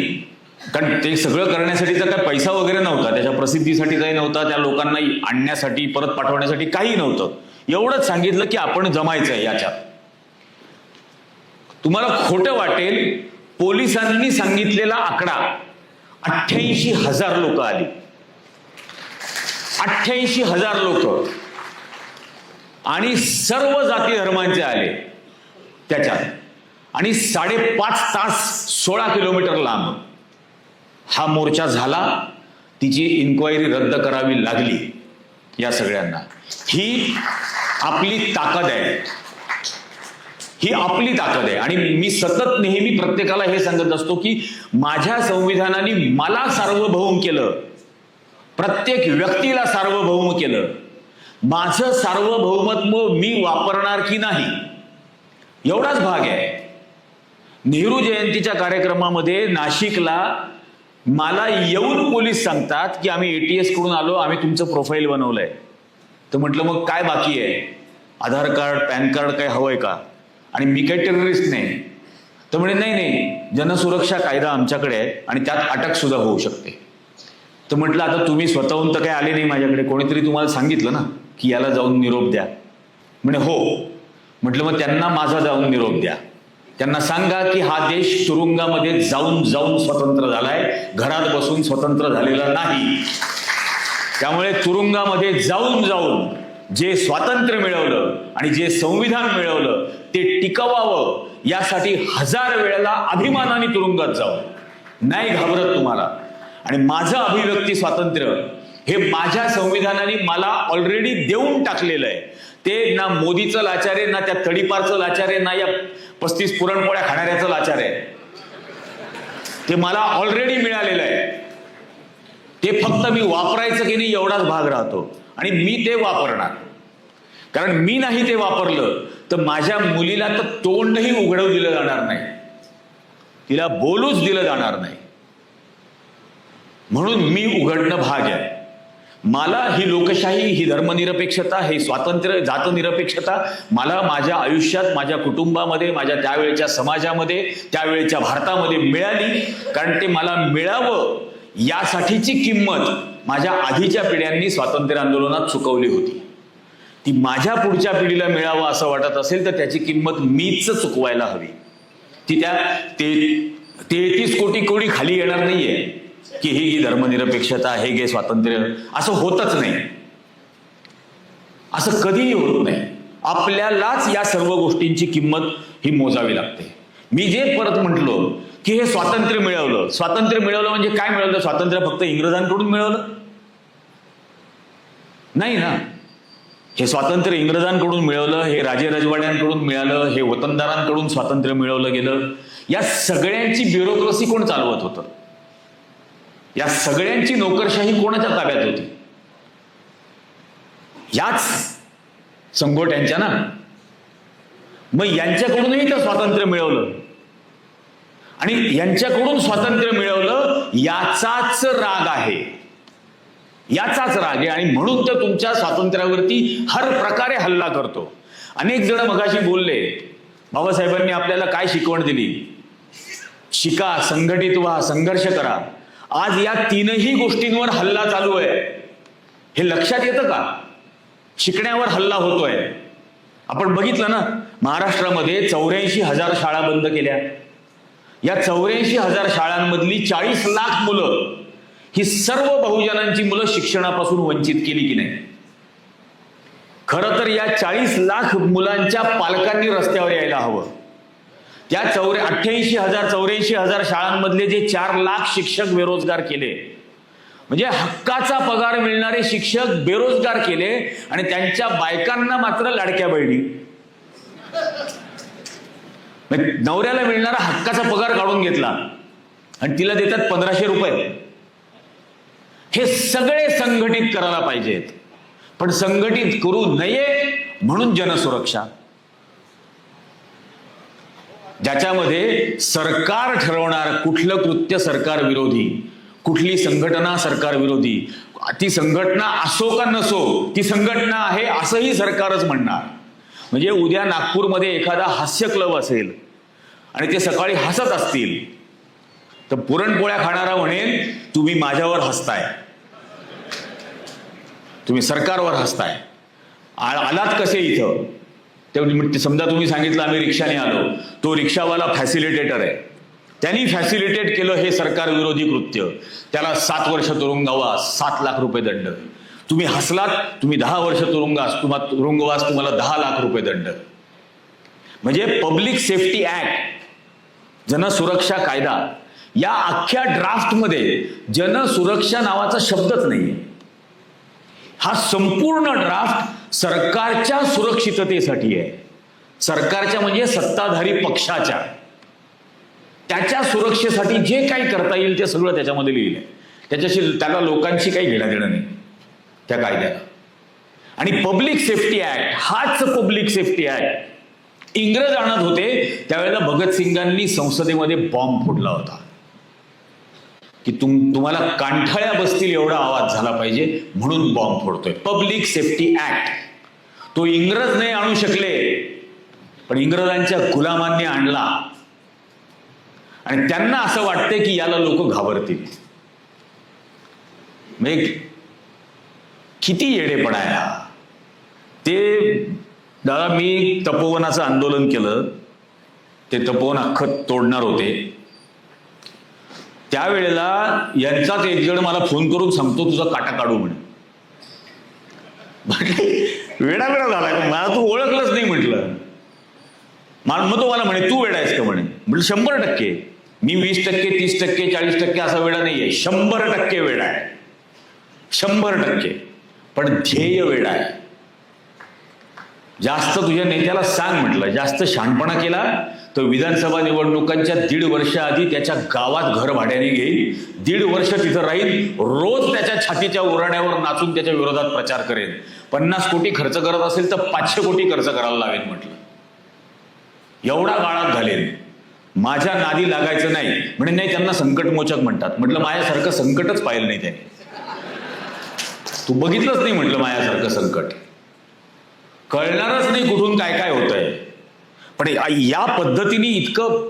कारण ते सगळं करण्यासाठीचा काय पैसा वगैरे नव्हता, त्याच्या प्रसिद्धीसाठीचाही नव्हता, त्या लोकांना आणण्यासाठी परत पाठवण्यासाठी काही नव्हतं. एवढंच सांगितलं की आपण जमायचंय याच्यात. तुम्हाला खोटं वाटेल, पोलिसांनी सांगितलेला आकडा 88,000 लोक आली. 88,000 लोक आणि सर्व जाती धर्मांचे आले त्याच्यात. आणि 5.5 तास 16 किलोमीटर लांब हा मोर्चा झाला. तिची इन्क्वायरी रद्द करावी लागली या सगळ्यांना. ही आपली ताकद आहे, ही आपली ताकद आहे. आणि मी सतत नेहमी प्रत्येकाला हे सांगत असतो की माझ्या संविधानाने मला सार्वभौम केलं, प्रत्येक व्यक्तीला सार्वभौम केलं. माझं सार्वभौमत्व मी वापरणार की नाही एवढाच भाग आहे. नेहरू जयंतीच्या कार्यक्रमामध्ये नाशिकला मला येऊन पोलीस सांगतात की आम्ही ATS कडून आलो, आम्ही तुमचं प्रोफाईल बनवलंय. तर म्हटलं मग काय बाकी आहे, आधार कार्ड पॅन कार्ड काय हवंय का? आणि मी काही टेररिस्ट नाही. तर म्हणे नाही, जनसुरक्षा कायदा आमच्याकडे आहे आणि त्यात अटक सुद्धा होऊ शकते. तर म्हटलं आता तुम्ही स्वतःहून तर काही आले नाही माझ्याकडे, कोणीतरी तुम्हाला सांगितलं ना की याला जाऊन निरोप द्या. म्हणे हो. म्हटलं मग त्यांना माझा जाऊन निरोप द्या. त्यांना सांगा की हा देश तुरुंगामध्ये जाऊन स्वतंत्र झालाय, घरात बसून स्वतंत्र झालेला नाही. त्यामुळे तुरुंगामध्ये जाऊन जे स्वातंत्र्य मिळवलं आणि जे संविधान मिळवलं ते टिकवावं यासाठी 1000 वेळेला अभिमानाने तुरुंगात जाऊ. नाही घाबरत तुम्हाला. आणि माझं अभिव्यक्ती स्वातंत्र्य हे माझ्या संविधानाने मला ऑलरेडी देऊन टाकलेलं आहे. ते ना मोदीचं लाचार आहे, ना त्या तडीपारचं लाचार आहे, ना या 35 पुरणपोळ्या खाणाऱ्याचं लाचार आहे. ते मला ऑलरेडी मिळालेलं आहे. ते फक्त मी वापरायचं की नाही एवढाच भाग राहतो. आणि मी ते वापरणार, कारण मी नाही ते वापरलं तर माझ्या मुलीला तर तोंडही उघडवू दिलं जाणार नाही, तिला बोलूच दिलं जाणार नाही. म्हणून मी उघडणं भाग आहे. मला ही लोकशाही, ही धर्मनिरपेक्षता, हे स्वातंत्र्य, जातनिरपेक्षता मला माझ्या आयुष्यात, माझ्या कुटुंबामध्ये, माझ्या त्यावेळेच्या समाजामध्ये, त्यावेळेच्या भारतामध्ये मिळाली. कारण ते मला मिळावं यासाठीची किंमत माझ्या आधीच्या पिढ्यांनी स्वातंत्र्य आंदोलनात चुकवली होती. ती माझ्या पुढच्या पिढीला मिळावं असं वाटत असेल तर त्याची किंमत मीच चुकवायला हवी. ती त्या 33 कोटी खाली येणार नाहीये की ही धर्मनिरपेक्षता, हे गे स्वातंत्र्य. असं होतच नाही, असं कधीही होत नाही. आपल्यालाच या सर्व गोष्टींची किंमत ही मोजावी लागते. मी जे परत म्हटलो की हे स्वातंत्र्य मिळवलं म्हणजे काय मिळवलं? स्वातंत्र्य फक्त इंग्रजांकडून मिळवलं नाही ना. हे स्वातंत्र्य इंग्रजांकडून मिळवलं, हे राजे रजवाड्यांकडून मिळालं, हे वतनदारांकडून स्वातंत्र्य मिळवलं गेलं. या सगळ्यांची ब्युरोक्रेसी कोण चालवत होतं? या सगळ्यांची नोकरशाही कोणाच्या ताब्यात होती? याच संगोट्यांच्या ना. मग यांच्याकडूनही तर स्वातंत्र्य मिळवलं आणि यांच्याकडून स्वातंत्र्य मिळवलं याचाच राग आहे, याचाच राग आहे. आणि म्हणून तर तुमच्या स्वातंत्र्यावरती हर प्रकारे हल्ला करतो. अनेक जण मगाशी बोलले, बाबासाहेबांनी आपल्याला काय शिकवण दिली? शिका, संघटित व्हा, संघर्ष करा. आज या तीनही गोष्टींवर हल्ला चालू आहे. हे लक्षात येतं का? शिकण्यावर हल्ला होतोय. आपण बघितलं ना, महाराष्ट्रामध्ये 84,000 शाळा बंद केल्या. या 84,000 शाळांमधली 40 लाख मुलं, ही सर्व बहुजनांची मुलं शिक्षणापासून वंचित केली की नाही? खरं तर या 40 लाख मुलांच्या पालकांनी रस्त्यावर यायला हवं. त्या 84,000 शाळांमधले जे 4 लाख शिक्षक बेरोजगार केले, म्हणजे हक्काचा पगार मिळणारे शिक्षक बेरोजगार केले आणि त्यांच्या बायकांना मात्र लाडक्या बहिणी. नवऱ्याला मिळणारा हक्काचा पगार काढून घेतला आणि तिला देतात 1,500 रुपये. हे सगळे संघटित करायला पाहिजेत, पण संघटित करू नये म्हणून जनसुरक्षा, ज्याच्यामध्ये सरकार ठरवणार कुठलं कृत्य सरकार विरोधी, कुठली संघटना सरकार विरोधी. ती संघटना असो का नसो, ती संघटना आहे असंही सरकारच म्हणणार. म्हणजे उद्या नागपूरमध्ये एखादा हास्य क्लब असेल आणि ते सकाळी हसत असतील तर पुरणपोळ्या खाणारा म्हणेल, तुम्ही माझ्यावर हसताय, तुम्ही सरकारवर हसताय, आलात कसे इथं? ते समजा तुम्ही सांगितलं आम्ही रिक्षाने आलो, तो रिक्षावाला फॅसिलिटेटर आहे, त्यांनी फॅसिलिटेट केलं हे सरकार विरोधी कृत्य, त्याला 7 वर्ष तुरुंगवास, 7 लाख रुपये दंड. तुम्ही हसलात, तुम्ही 10 वर्ष तुरुंगवास, तुम्हाला 10 लाख रुपये दंड. म्हणजे पब्लिक सेफ्टी ऍक्ट, जनसुरक्षा कायदा, या अख्ख्या ड्राफ्टमध्ये जनसुरक्षा नावाचा शब्दच नाहीये. हा संपूर्ण ड्राफ्ट सरकारच्या सुरक्षिततेसाठी आहे. सरकारच्या म्हणजे सत्ताधारी पक्षाच्या, त्याच्या सुरक्षेसाठी जे काही करता येईल ते सगळं त्याच्यामध्ये लिहिलंय. त्याला लोकांशी काही घेणं देणं नाही त्या कायद्याला. आणि पब्लिक सेफ्टी ऍक्ट, हाच पब्लिक सेफ्टी ऍक्ट इंग्रज आणत होते त्यावेळेला भगतसिंगांनी संसदेमध्ये बॉम्ब फोडला होता की तुम्हाला कांठाळ्या बसतील एवढा आवाज झाला पाहिजे म्हणून बॉम्ब फोडतोय. पब्लिक सेफ्टी ऍक्ट तो इंग्रज नाही आणू शकले, पण इंग्रजांच्या गुलामांनी आणला. आणि त्यांना असं वाटतंय की याला लोक घाबरतील. म्हणजे किती येडेपणा आहे हा. ते दादा, मी तपोवनाचं आंदोलन केलं, ते तपोवन अख्खं तोडणार होते. त्यावेळेला यांचाच एक जण मला फोन करून सांगतो तुझा काटा काढू म्हणे. वेडा झाला का? मला तू ओळखलंच नाही म्हटलं. मग तो मला म्हणे तू वेडा आहेस का म्हणे. म्हटलं 100%. मी 20%, 30%, 40% असा वेडा नाहीये, 100% वेडा आहे, 100%. पण ध्येय वेडा आहे. जास्त तुझ्या नेत्याला सांग म्हटलं, जास्त शहाणपणा केला तर विधानसभा निवडणुकांच्या 1.5 वर्ष आधी त्याच्या गावात घर भाड्याने घेईल, 1.5 वर्ष तिथं राहील, रोज त्याच्या छातीच्या उराण्यावर नाचून त्याच्या विरोधात प्रचार करेन. 50 कोटी खर्च करत असेल तर 500 कोटी खर्च करायला लावेन म्हटलं. एवढा काळात घालेन. माझ्या नादी लागायचं नाही म्हणे. नाही, त्यांना संकटमोचक म्हणतात. म्हटलं माझ्यासारखं संकटच पाहिलं नाही त्याने. तू बघितलंच नाही म्हटलं माझ्यासारखं संकट. कळणारच नाही कुठून काय काय होतंय. पण या पद्धतीने इतकं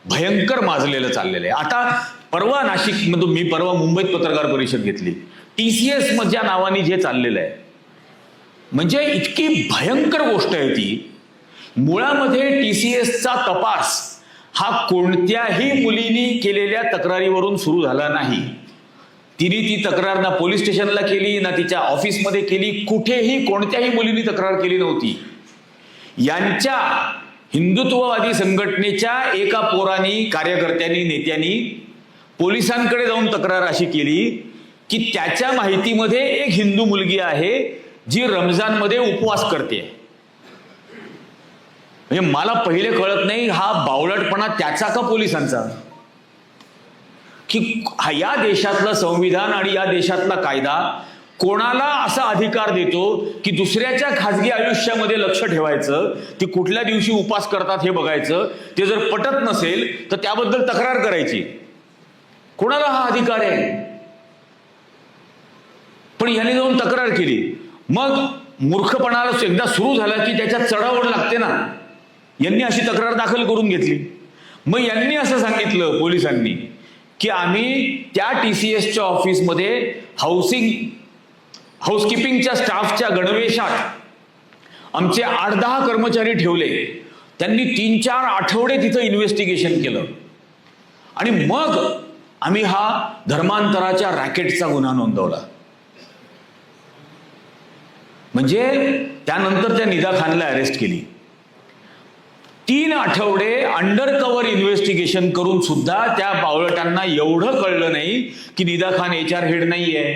भयंकर माजलेलं चाललेलं आहे. आता परवा नाशिकमधून, मी परवा मुंबईत पत्रकार परिषद घेतली. TCS च्या नावाने जे चाललेलं आहे, म्हणजे इतकी भयंकर गोष्ट आहे ती. मुळामध्ये TCSचा तपास हा कोणत्याही मुलीने केलेल्या तक्रारीवरून सुरू झाला नाही. तिने ती तक्रार ना पोलीस स्टेशनला केली, ना तिच्या ऑफिसमध्ये केली, कुठेही कोणत्याही मुलीने तक्रार केली नव्हती. यांच्या हिंदुत्ववादी संघटनेच्या एका पोरानी, कार्यकर्त्यांनी, नेत्यांनी पोलिसांकडे जाऊन तक्रार अशी केली की त्याच्या माहितीमध्ये एक हिंदू मुलगी आहे जी रमजानमध्ये उपवास करते. म्हणजे मला पहिले कळत नाही हा बावळटपणा त्याचा का पोलिसांचा, की या देशातलं संविधान आणि या देशातला कायदा कोणाला असा अधिकार देतो की दुसऱ्याच्या खाजगी आयुष्यामध्ये लक्ष ठेवायचं, ती कुठल्या दिवशी उपास करतात हे बघायचं, ते जर पटत नसेल तर त्याबद्दल तक्रार करायची? कोणाला हा अधिकार आहे? पण याने जाऊन तक्रार केली, मग मूर्खपणाला एकदा सुरू झाला की त्याच्यात चढावड लागते ना. यांनी अशी तक्रार दाखल करून घेतली. मग यांनी असं सांगितलं पोलिसांनी की आम्ही त्या TCSच्या ऑफिसमध्ये हाऊसकीपिंगच्या स्टाफच्या गणवेशात आमचे 8-10 कर्मचारी ठेवले. त्यांनी 3-4 आठवडे तिथं इन्व्हेस्टिगेशन केलं आणि मग आम्ही हा धर्मांतराच्या रॅकेटचा गुन्हा नोंदवला. म्हणजे त्यानंतर त्या निदा खानला अरेस्ट केली. 3 आठवडे अंडर कव्हर इन्व्हेस्टिगेशन करून सुद्धा त्या बावळटांना एवढं कळलं नाही की निदा खान HR हेड नाहीये,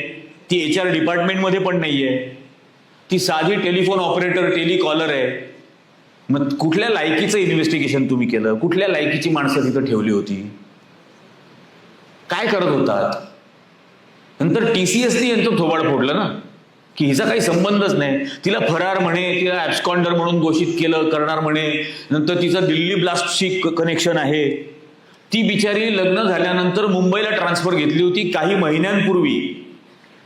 ती HR डिपार्टमेंटमध्ये पण नाहीये, ती साधी टेलिफोन ऑपरेटर, टेलिकॉलर आहे. मग कुठल्या लायकीचं इन्व्हेस्टिगेशन तुम्ही केलं? कुठल्या लायकीची माणसं तिथं ठेवली होती? काय करत होतात? नंतर TCSने यांचं थोबाड फोडलं ना की हिचा काही संबंधच नाही, तिला फरार म्हणे, तिला ॲब्स्कॉन्डर म्हणून घोषित करणार म्हणे, नंतर तिचं दिल्ली ब्लास्टशी कनेक्शन आहे. ती बिचारी लग्न झाल्यानंतर मुंबईला ट्रान्सफर घेतली होती. काही महिन्यांपूर्वी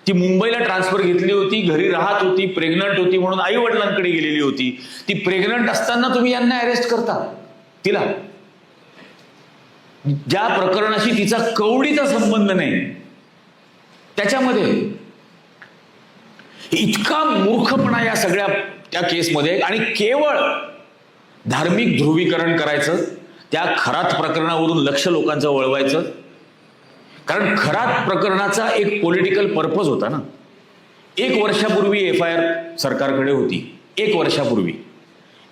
ती मुंबईला ट्रान्सफर घेतली होती, घरी राहत होती, प्रेग्नंट होती म्हणून आई वडिलांकडे गेलेली होती. ती प्रेग्नंट असताना तुम्ही यांना अरेस्ट करता तिला, ज्या प्रकरणाशी तिचा कवडीचा संबंध नाही त्याच्यामध्ये. इतका मूर्खपणा या सगळ्या त्या केसमध्ये. आणि केवळ धार्मिक ध्रुवीकरण करायचं, त्या खरात प्रकरणावरून लक्ष लोकांचं वळवायचं. कारण खरात प्रकरणाचा एक पॉलिटिकल पर्पज होता ना. 1 वर्षापूर्वी FIR सरकारकडे होती. 1 वर्षापूर्वी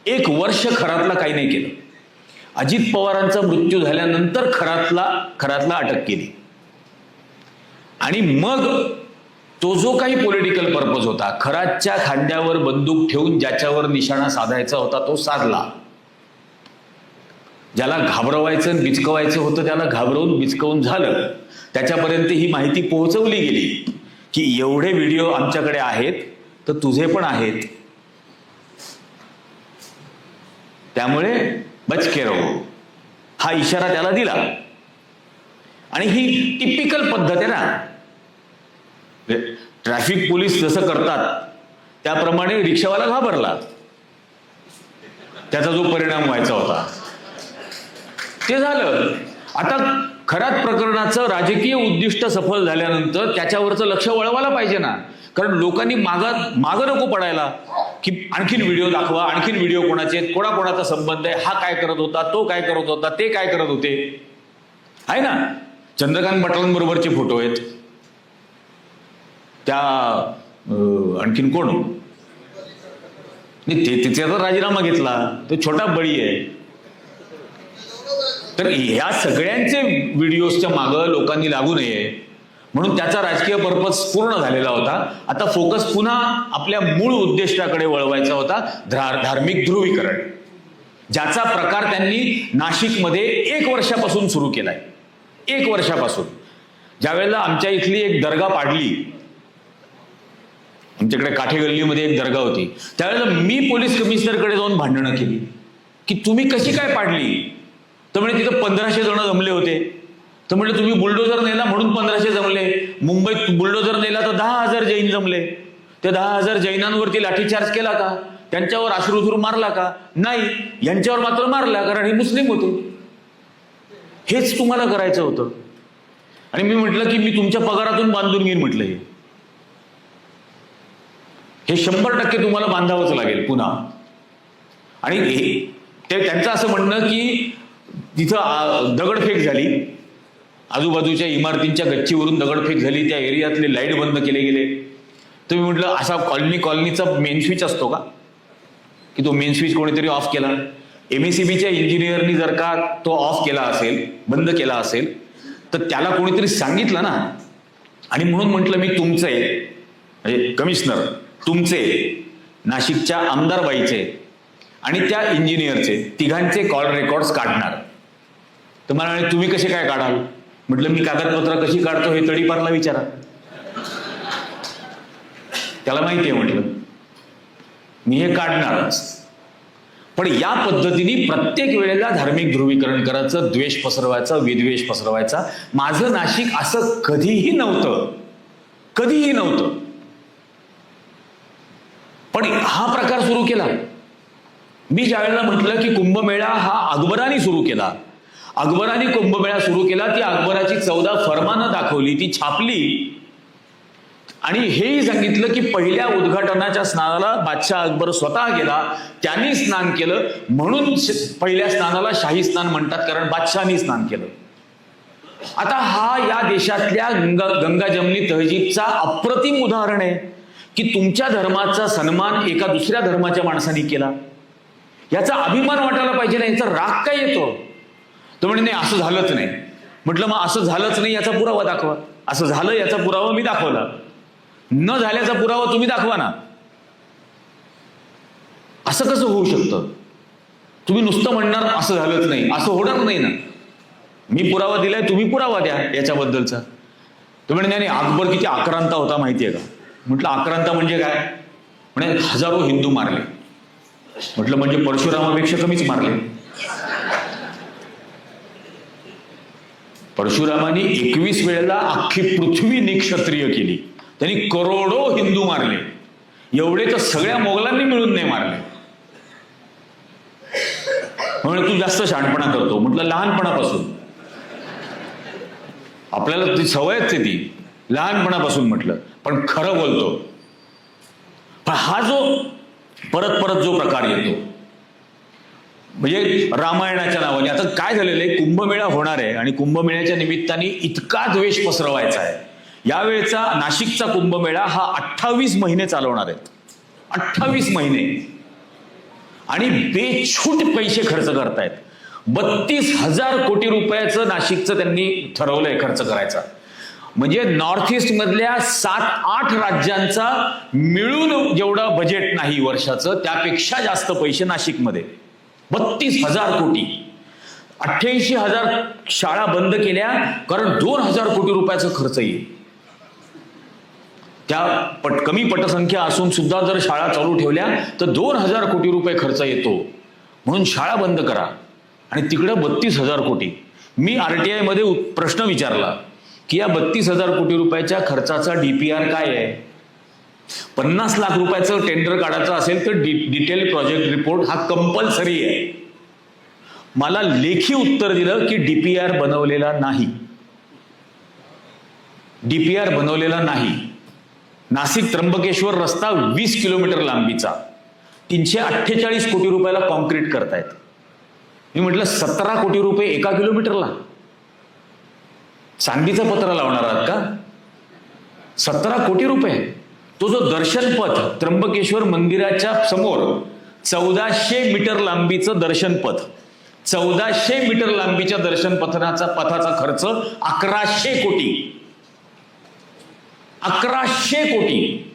1 वर्ष खरातला काही नाही केलं. अजित पवारांचा मृत्यू झाल्यानंतर खरातला अटक केली आणि मग तो जो काही पॉलिटिकल पर्पज होता, खरातच्या खांद्यावर बंदूक ठेवून ज्याच्यावर निशाणा साधायचा होता तो साधला. ज्याला घाबरवायचं बिचकवायचं होतं त्याला घाबरवून बिचकवून झालं. त्याच्यापर्यंत ही माहिती पोहोचवली गेली की एवढे व्हिडिओ आमच्याकडे आहेत तर तुझे पण आहेत, त्यामुळे बचके रहो, हा इशारा त्याला दिला. आणि ही टिपिकल पद्धत आहे ना. ट्रॅफिक पोलीस जसं करतात त्याप्रमाणे रिक्षावाला घाबरला, त्याचा जो परिणाम व्हायचा होता ते झालं. आता खरात प्रकरणाचं राजकीय उद्दिष्ट सफल झाल्यानंतर त्याच्यावरचं लक्ष वळवायला पाहिजे ना. कारण लोकांनी मागं नको पडायला की आणखीन व्हिडिओ दाखवा, आणखीन व्हिडिओ कोणाचे आहेत, कोणाकोणाचा संबंध आहे, हा काय करत होता, तो काय करत होता, ते काय करत होते. आहे ना, चंद्रकांत पाटलांबरोबरचे फोटो आहेत. त्या आणखीन कोण त्याचा राजीनामा घेतला, तो छोटा बळी आहे. तर ह्या सगळ्यांचे व्हिडिओजच्या मागं लोकांनी लागू नये म्हणून त्याचा राजकीय पर्पज पूर्ण झालेला होता. आता फोकस पुन्हा आपल्या मूळ उद्दिष्टाकडे वळवायचा होता, धार्मिक ध्रुवीकरण, ज्याचा प्रकार त्यांनी नाशिकमध्ये 1 वर्षापासून सुरू केलाय. 1 वर्षापासून ज्यावेळेला आमच्या इथली एक दर्गा पाडली, आमच्याकडे काठे गल्लीमध्ये एक दर्गा होती, त्यावेळेला मी पोलीस कमिशनरकडे जाऊन भांडणं केली की तुम्ही कशी काय पाडली. तर म्हणजे तिथं 1500 जण जमले होते. तर म्हणजे तुम्ही बुलडोजर नेला म्हणून 1500 जमले. मुंबईत बुलडोजर नेला तर 10,000 जैन जमले. त्या 10,000 जैनांवरती लाठीचार्ज केला का? त्यांच्यावर अश्रुधूर मारला का? नाही. यांच्यावर मात्र मारला, कारण हे मुस्लिम होते. हेच तुम्हाला करायचं होतं. आणि मी म्हटलं की मी तुमच्या पगारातून बांधून घेईन म्हटलं. हे 100% तुम्हाला बांधावंच लागेल पुन्हा. आणि ते त्यांचं असं म्हणणं की तिथं दगडफेक झाली, आजूबाजूच्या इमारतींच्या गच्चीवरून दगडफेक झाली, त्या एरियातले लाईट बंद केले गेले. तर मी म्हटलं असा कॉलनीचा मेन स्विच असतो का की तो मेन स्विच कोणीतरी ऑफ केला? MSEBच्या इंजिनियरनी जर का तो ऑफ केला असेल, बंद केला असेल, तर त्याला कोणीतरी सांगितलं ना. आणि म्हणून म्हटलं मी तुमचे म्हणजे कमिशनर, तुमचे, नाशिकच्या आमदारबाईचे आणि त्या इंजिनियरचे तिघांचे कॉल रेकॉर्ड्स काढणार. तर मला म्हणे तुम्ही कसे काय काढाल? म्हटलं मी कागदपत्र कशी काढतो हे तडीपारला विचारा. त्याला माहिती आहे म्हटलं मी हे काढणारच. पण या पद्धतीने प्रत्येक वेळेला धार्मिक ध्रुवीकरण करायचं, द्वेष पसरवायचा, विद्वेष पसरवायचा. माझं नाशिक असं कधीही नव्हतं, कधीही नव्हतं. पण हा प्रकार सुरू केला. मी ज्या वेळेला म्हटलं की कुंभमेळा हा अकबराने सुरू केला, अकबराने कुंभमेळा सुरू केला, ती अकबराची 14 फरमानं दाखवली, ती छापली आणि हेही सांगितलं की पहिल्या उद्घाटनाच्या स्नानाला बादशाह अकबर स्वतः गेला, त्यांनी स्नान केलं म्हणून पहिल्या स्नानाला शाही स्नान म्हणतात, कारण बादशहानी स्नान केलं. आता हा या देशातल्या गंगा जमनी तहजीबचा अप्रतिम उदाहरण आहे की तुमच्या धर्माचा सन्मान एका दुसऱ्या धर्माच्या माणसाने केला. याचा अभिमान वाटायला पाहिजे ना, याचा राग काय येतो? तो म्हणे नाही असं झालंच नाही. म्हटलं मग असं झालंच नाही याचा पुरावा दाखवा. असं झालं याचा पुरावा मी दाखवला, न झाल्याचा पुरावा तुम्ही दाखवा ना. असं कसं होऊ शकतं? तुम्ही नुसतं म्हणणार असं झालंच नाही, असं होणार नाही ना. मी पुरावा दिलाय, तुम्ही पुरावा द्या याच्याबद्दलचा. तो म्हणे नाही अकबर किती आक्रांता होता माहितीये का? म्हटलं आक्रांता म्हणजे काय? म्हणे हजारो हिंदू मारले. म्हटलं म्हणजे परशुरामापेक्षा कमीच मारले. परशुरामानी 21 वेळेला अख्खी पृथ्वी निक्षत्रिय केली, त्यांनी करोडो हिंदू मारले. एवढे तर सगळ्या मोगलांनी मिळून नाही मारले. म्हणजे तू जास्त शहाणपणा करतो. म्हटलं लहानपणापासून आपल्याला ती सवयच आहे, ती लहानपणापासून म्हटलं, पण खरं बोलतो. पण हा जो परत परत जो प्रकार येतो म्हणजे रामायणाच्या नावाने, आता काय झालेलं आहे, कुंभमेळा होणार आहे आणि कुंभमेळ्याच्या निमित्ताने इतका द्वेष पसरवायचा आहे. यावेळेचा नाशिकचा कुंभमेळा हा 28 महिने चालवणार आहेत, 28 महिने, आणि बेछूट पैसे खर्च करतायत. 32,000 कोटी रुपयाचं नाशिकचं त्यांनी ठरवलंय खर्च करायचा. म्हणजे नॉर्थ ईस्ट मधल्या 7-8 राज्यांचा मिळून जेवढं बजेट नाही वर्षाचं, त्यापेक्षा जास्त पैसे नाशिकमध्ये. 32,000 कोटी. 88,000 शाळा बंद केल्या कारण 2,000 कोटी रुपयाचा खर्च येईल. त्या कमी पटसंख्या असून सुद्धा जर शाळा चालू ठेवल्या तर 2,000 कोटी रुपये खर्च येतो, म्हणून शाळा बंद करा. आणि तिकडं 32,000 कोटी. मी RTI मध्ये प्रश्न विचारला की या 32,000 कोटी रुपयाच्या खर्चाचा DPR काय आहे? 50 लाख रुपयाचं टेंडर काढायचं असेल तर डिटेल प्रोजेक्ट रिपोर्ट हा कंपल्सरी आहे. मला लेखी उत्तर दिलं की DPR बनवलेला नाही, DPR बनवलेला नाही. नाशिक त्र्यंबकेश्वर रस्ता 20 किलोमीटर लांबीचा 348 कोटी रुपयाला कॉन्क्रीट करतायत. मी म्हटलं 17 कोटी रुपये एका किलोमीटरला? चांदीचं पत्र लावणार आहात का? 17 कोटी रुपये. तो जो दर्शन पथ त्र्यंबकेश्वर मंदिराच्या समोर 1400 मीटर लांबीचं दर्शन पथ, 1400 मीटर लांबीच्या दर्शन पथाचा खर्च 1100 कोटी. 1100 कोटी.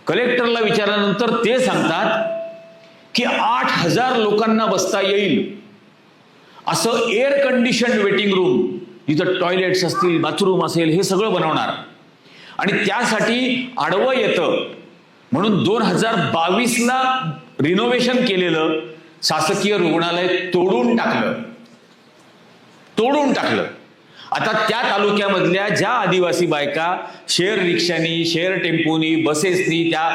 कलेक्टरला विचारल्यानंतर ते सांगतात की 8,000 लोकांना बसता येईल असं एअर कंडिशन वेटिंग रूम, जिथं टॉयलेट्स असतील, बाथरूम असेल, हे सगळं बनवणार. आणि त्यासाठी आडवं येतं म्हणून 2022ला रिनोव्हेशन केलेलं शासकीय रुग्णालय तोडून टाकलं. आता त्या तालुक्यामधल्या ज्या आदिवासी बायका शेअर रिक्षानी, शेअर टेम्पोनी, बसेसनी त्या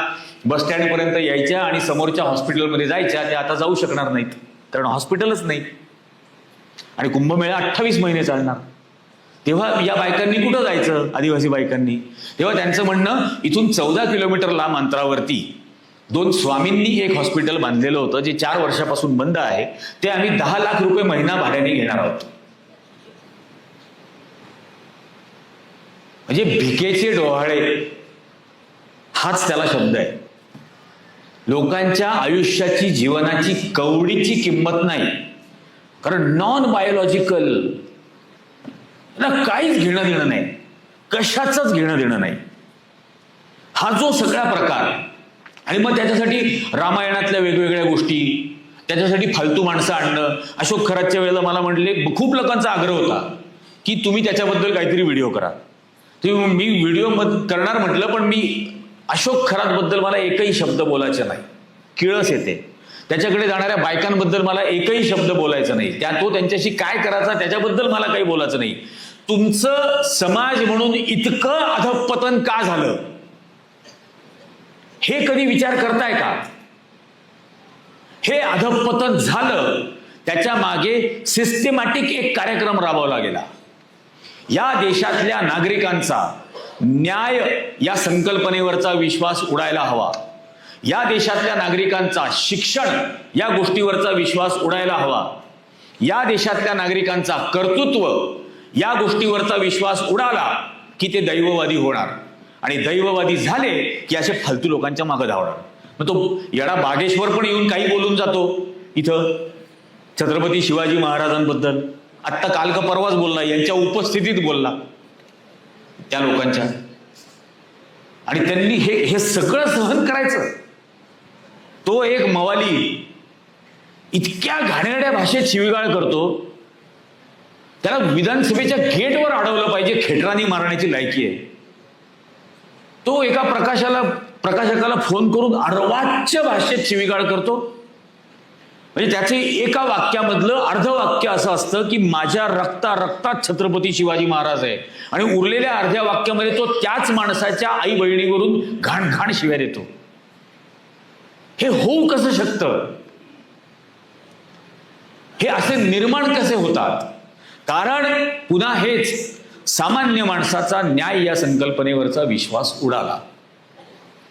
बस स्टँड पर्यंत यायच्या आणि समोरच्या हॉस्पिटलमध्ये जायच्या, त्या आता जाऊ शकणार नाहीत कारण हॉस्पिटलच नाही. आणि कुंभमेळा 28 महिने चालणार. तेव्हा या बायकांनी कुठं जायचं, आदिवासी बायकांनी? तेव्हा त्यांचं म्हणणं, इथून 14 किलोमीटर लांब अंतरावरती 2 स्वामींनी एक हॉस्पिटल बांधलेलं होतं जे 4 वर्षापासून बंद आहे, ते आम्ही 10 लाख रुपये महिना भाड्याने घेणार आहोत. म्हणजे भिकेचे डोहाळे हाच त्याला शब्द आहे. लोकांच्या आयुष्याची, जीवनाची कवडीची किंमत नाही, कारण नॉन बायोलॉजिकल काहीच घेणं देणं नाही, कशाचंच घेणं देणं नाही. हा जो सगळा प्रकार, आणि मग त्याच्यासाठी रामायणातल्या वेगवेगळ्या गोष्टी, त्याच्यासाठी फालतू माणसं आणणं. अशोक खरातच्या वेळेला मला म्हटले, खूप लोकांचा आग्रह होता की तुम्ही त्याच्याबद्दल काहीतरी व्हिडिओ करा. मी व्हिडिओ करणार म्हटलं, पण मी अशोक खरातबद्दल मला एकही शब्द बोलायचा नाही, किळस येते. त्याच्याकडे जाणाऱ्या बायकांबद्दल मला एकही शब्द बोलायचा नाही. तो त्यांच्याशी काय करायचा त्याच्याबद्दल मला काही बोलायचं नाही. तुमचं समाज म्हणून इतकं अधःपतन का झालं हे कधी विचार करताय का? हे अधःपतन झालं त्याच्या मागे सिस्टेमॅटिक एक कार्यक्रम राबवला गेला. या देशातल्या नागरिकांचा न्याय या संकल्पनेवरचा विश्वास उडायला हवा. या देशातल्या नागरिकांचा शिक्षण या गोष्टीवरचा विश्वास उडायला हवा. या देशातल्या नागरिकांचा कर्तृत्व या गोष्टीवरचा विश्वास उडाला की ते दैववादी होणार, आणि दैववादी झाले की असे फालतू लोकांच्या मागे धावणार. मग तो येडा बागेश्वर पण येऊन काही बोलून जातो इथं छत्रपती शिवाजी महाराजांबद्दल. आत्ता काल का परवाच बोलला, यांच्या उपस्थितीत बोलला त्या लोकांच्या, आणि त्यांनी हे सगळं सहन करायचं. तो एक मवाली इतक्या घाणेरड्या भाषेत शिवीगाळ करतो, त्याला विधानसभेच्या गेटवर अडवलं पाहिजे, खेटरांनी मारण्याची लायकी आहे. तो एका प्रकाशकाला फोन करून अर्वाच्य भाषेत शिवीगाळ करतो. म्हणजे त्याचे एका वाक्यामधलं अर्ध वाक्य असं असतं की माझ्या रक्तात छत्रपती शिवाजी महाराज आहे, आणि उरलेल्या अर्ध्या वाक्यामध्ये तो त्याच माणसाच्या आई बहिणीवरून घाण शिव्या देतो. हे होऊ कसं शकतं? हे असे निर्माण कसे होतात? कारण पुन्हा हेच सामान्य माणसाचा न्याय या संकल्पनेवरचा विश्वास उडाला.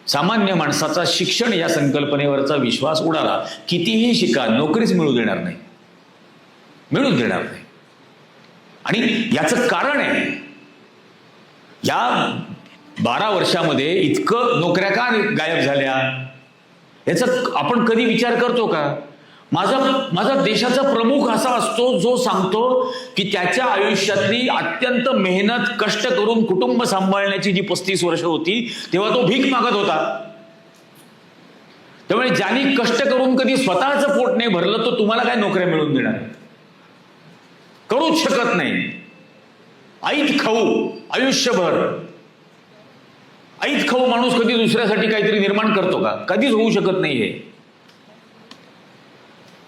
सामान्य माणसाचा शिक्षण या संकल्पनेवरचा विश्वास उडाला. कितीही शिका, नोकरीच मिळू देणार नाही. आणि याचं कारण आहे, या 12 वर्षामध्ये इतकं नोकऱ्या का गायब झाल्या याचा आपण कधी विचार करतो का? माझा देशाचा प्रमुख असा असतो जो सांगतो की त्याच्या आयुष्यातली अत्यंत मेहनत कष्ट करून कुटुंब सांभाळण्याची जी 35 वर्ष होती तेव्हा तो भीक मागत होता. त्यामुळे ज्यांनी कष्ट करून कधी स्वतःचं पोट नाही भरलं तो तुम्हाला काय नोकऱ्या मिळवून देणार? करूच शकत नाही. ऐत खाऊ आयुष्यभर, ऐत खाऊ माणूस कधी दुसऱ्यासाठी काहीतरी निर्माण करतो का? कधीच होऊ शकत नाही हे.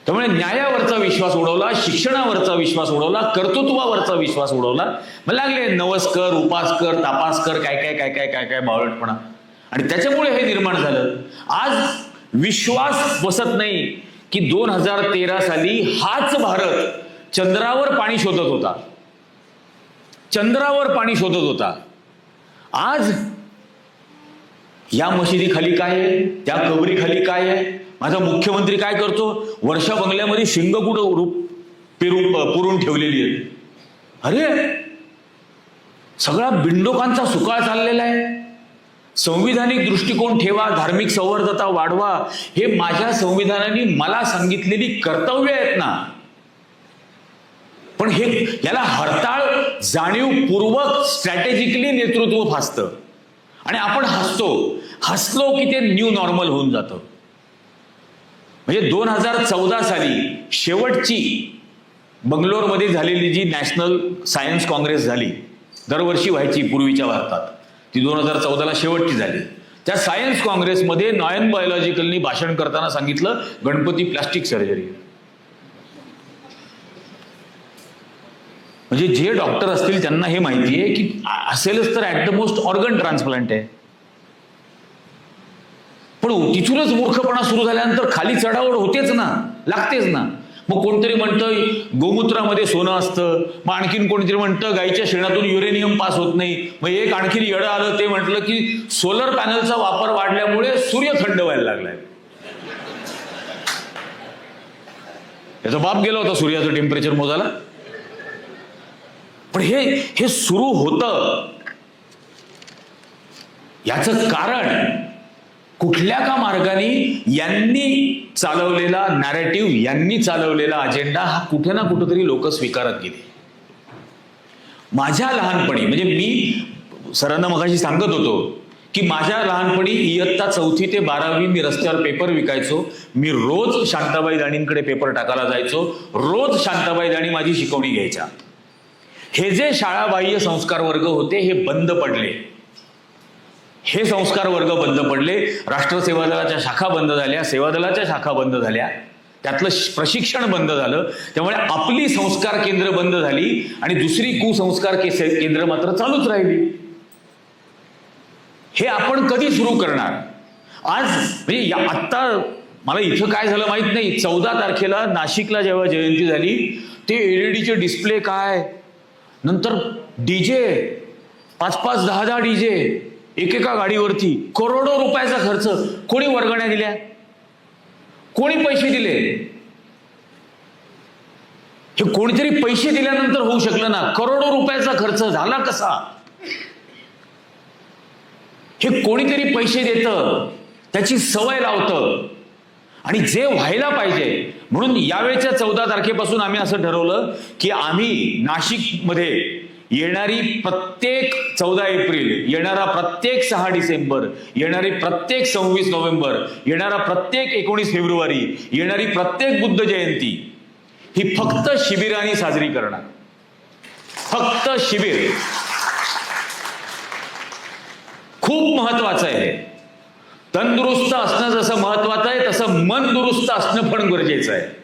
त्यामुळे न्यायावरचा विश्वास उडवला, शिक्षणावरचा विश्वास उडवला, कर्तृत्वावरचा विश्वास उडवला. मग लागले नवसकर, उपासकर, तापासकर, काय बावळटपणा, आणि त्याच्यामुळे हे निर्माण झालं. आज विश्वास बसत नाही की 2013 साली हाच भारत चंद्रावर पाणी शोधत होता. चंद्रावर पाणी शोधत होता. आज या मशिदीखाली काय आहे, त्या कबरीखाली काय आहे, माझा मुख्यमंत्री काय करतो, वर्षा बंगल्यामध्ये शिंग कुठं पुरून ठेवलेली आहे. अरे सगळा बिंडोकांचा सुकाळ चाललेला आहे. संविधानिक दृष्टिकोन ठेवा, धार्मिक संवर्धता वाढवा, हे माझ्या संविधानाने मला सांगितलेली कर्तव्य आहेत ना. पण याला हरताळ जाणीवपूर्वक स्ट्रॅटेजिकली नेतृत्व फासतं, आणि आपण हसलो की ते न्यू नॉर्मल होऊन जातं. म्हणजे 2014 साली शेवटची बंगलोरमध्ये झालेली जी नॅशनल सायन्स काँग्रेस झाली, दरवर्षी व्हायची पूर्वीच्या भारतात, ती 2014ला शेवटची झाली. त्या सायन्स काँग्रेसमध्ये नॉयन बायोलॉजिकलनी भाषण करताना सांगितलं गणपती प्लास्टिक सर्जरी. म्हणजे जे डॉक्टर असतील त्यांना हे माहिती आहे की असेलच तर at the most organ transplant आहे. पण तिथूनच मूर्खपणा सुरू झाल्यानंतर खाली चढावड होतेच ना, लागतेच ना. मग कोणतरी म्हणतं गोमूत्रामध्ये सोनं असतं, मग आणखीन कोणतरी म्हणतं गाईच्या शेणातून युरेनियम पास होत नाही. मग एक आणखीन येडं आलं, ते म्हटलं की सोलर पॅनलचा वापर वाढल्यामुळे सूर्य थंड व्हायला लागलाय. याचा बाप गेला होता सूर्याचं टेम्परेचर मोजायला. पण हे सुरू होतं, याचं कारण कुठल्या का मार्गाने यांनी चालवलेला नॅरेटिव्ह, यांनी चालवलेला अजेंडा हा कुठे ना कुठेतरी लोक स्वीकारत गेले. माझ्या लहानपणी, म्हणजे मी सरांना मगाशी सांगत होतो की माझ्या लहानपणी इयत्ता 4थी ते 12वी मी रस्त्यावर पेपर विकायचो. मी रोज शांताबाई दाणींकडे पेपर टाकायला जायचो. रोज शांताबाई दाणी माझी शिकवणी घ्यायच्या. हे जे शाळाबाह्य संस्कार वर्ग होते हे बंद पडले. हे संस्कार वर्ग बंद पडले, राष्ट्र सेवा दलाच्या शाखा बंद झाल्या, सेवा दलाच्या शाखा बंद झाल्या, त्यातलं प्रशिक्षण बंद झालं. त्यामुळे आपली संस्कार केंद्र बंद झाली आणि दुसरी कुसंस्कार केंद्र मात्र चालूच राहिली. हे आपण कधी सुरू करणार? आज म्हणजे आत्ता मला इथं काय झालं माहित नाही, 14 तारखेला नाशिकला जेव्हा जयंती झाली ते एलईडीचे डिस्प्ले काय, नंतर डीजे 5-5, 10-10 डीजे एकेका गाडीवरती, करोडो रुपयाचा खर्च. कोणी वर्गण्या दिल्या? कोणी पैसे दिले? हे कोणीतरी पैसे दिल्यानंतर होऊ शकलं ना. करोडो रुपयाचा खर्च झाला कसा? हे कोणीतरी पैसे देतं, त्याची सवय लावतं आणि जे व्हायला पाहिजे म्हणून यावेळच्या 14 तारखेपासून आम्ही असं ठरवलं की आम्ही नाशिकमध्ये येणारी प्रत्येक 14 एप्रिल, येणारा प्रत्येक 6 डिसेंबर, येणारी प्रत्येक 26 नोव्हेंबर, येणारा प्रत्येक 19 फेब्रुवारी, येणारी प्रत्येक बुद्ध जयंती ही फक्त शिबिराने साजरी करणार. फक्त शिबिर. खूप महत्वाचं आहे. तंदुरुस्त असणं जसं महत्वाचं आहे तसं मन दुरुस्त असणं पण गरजेचं आहे.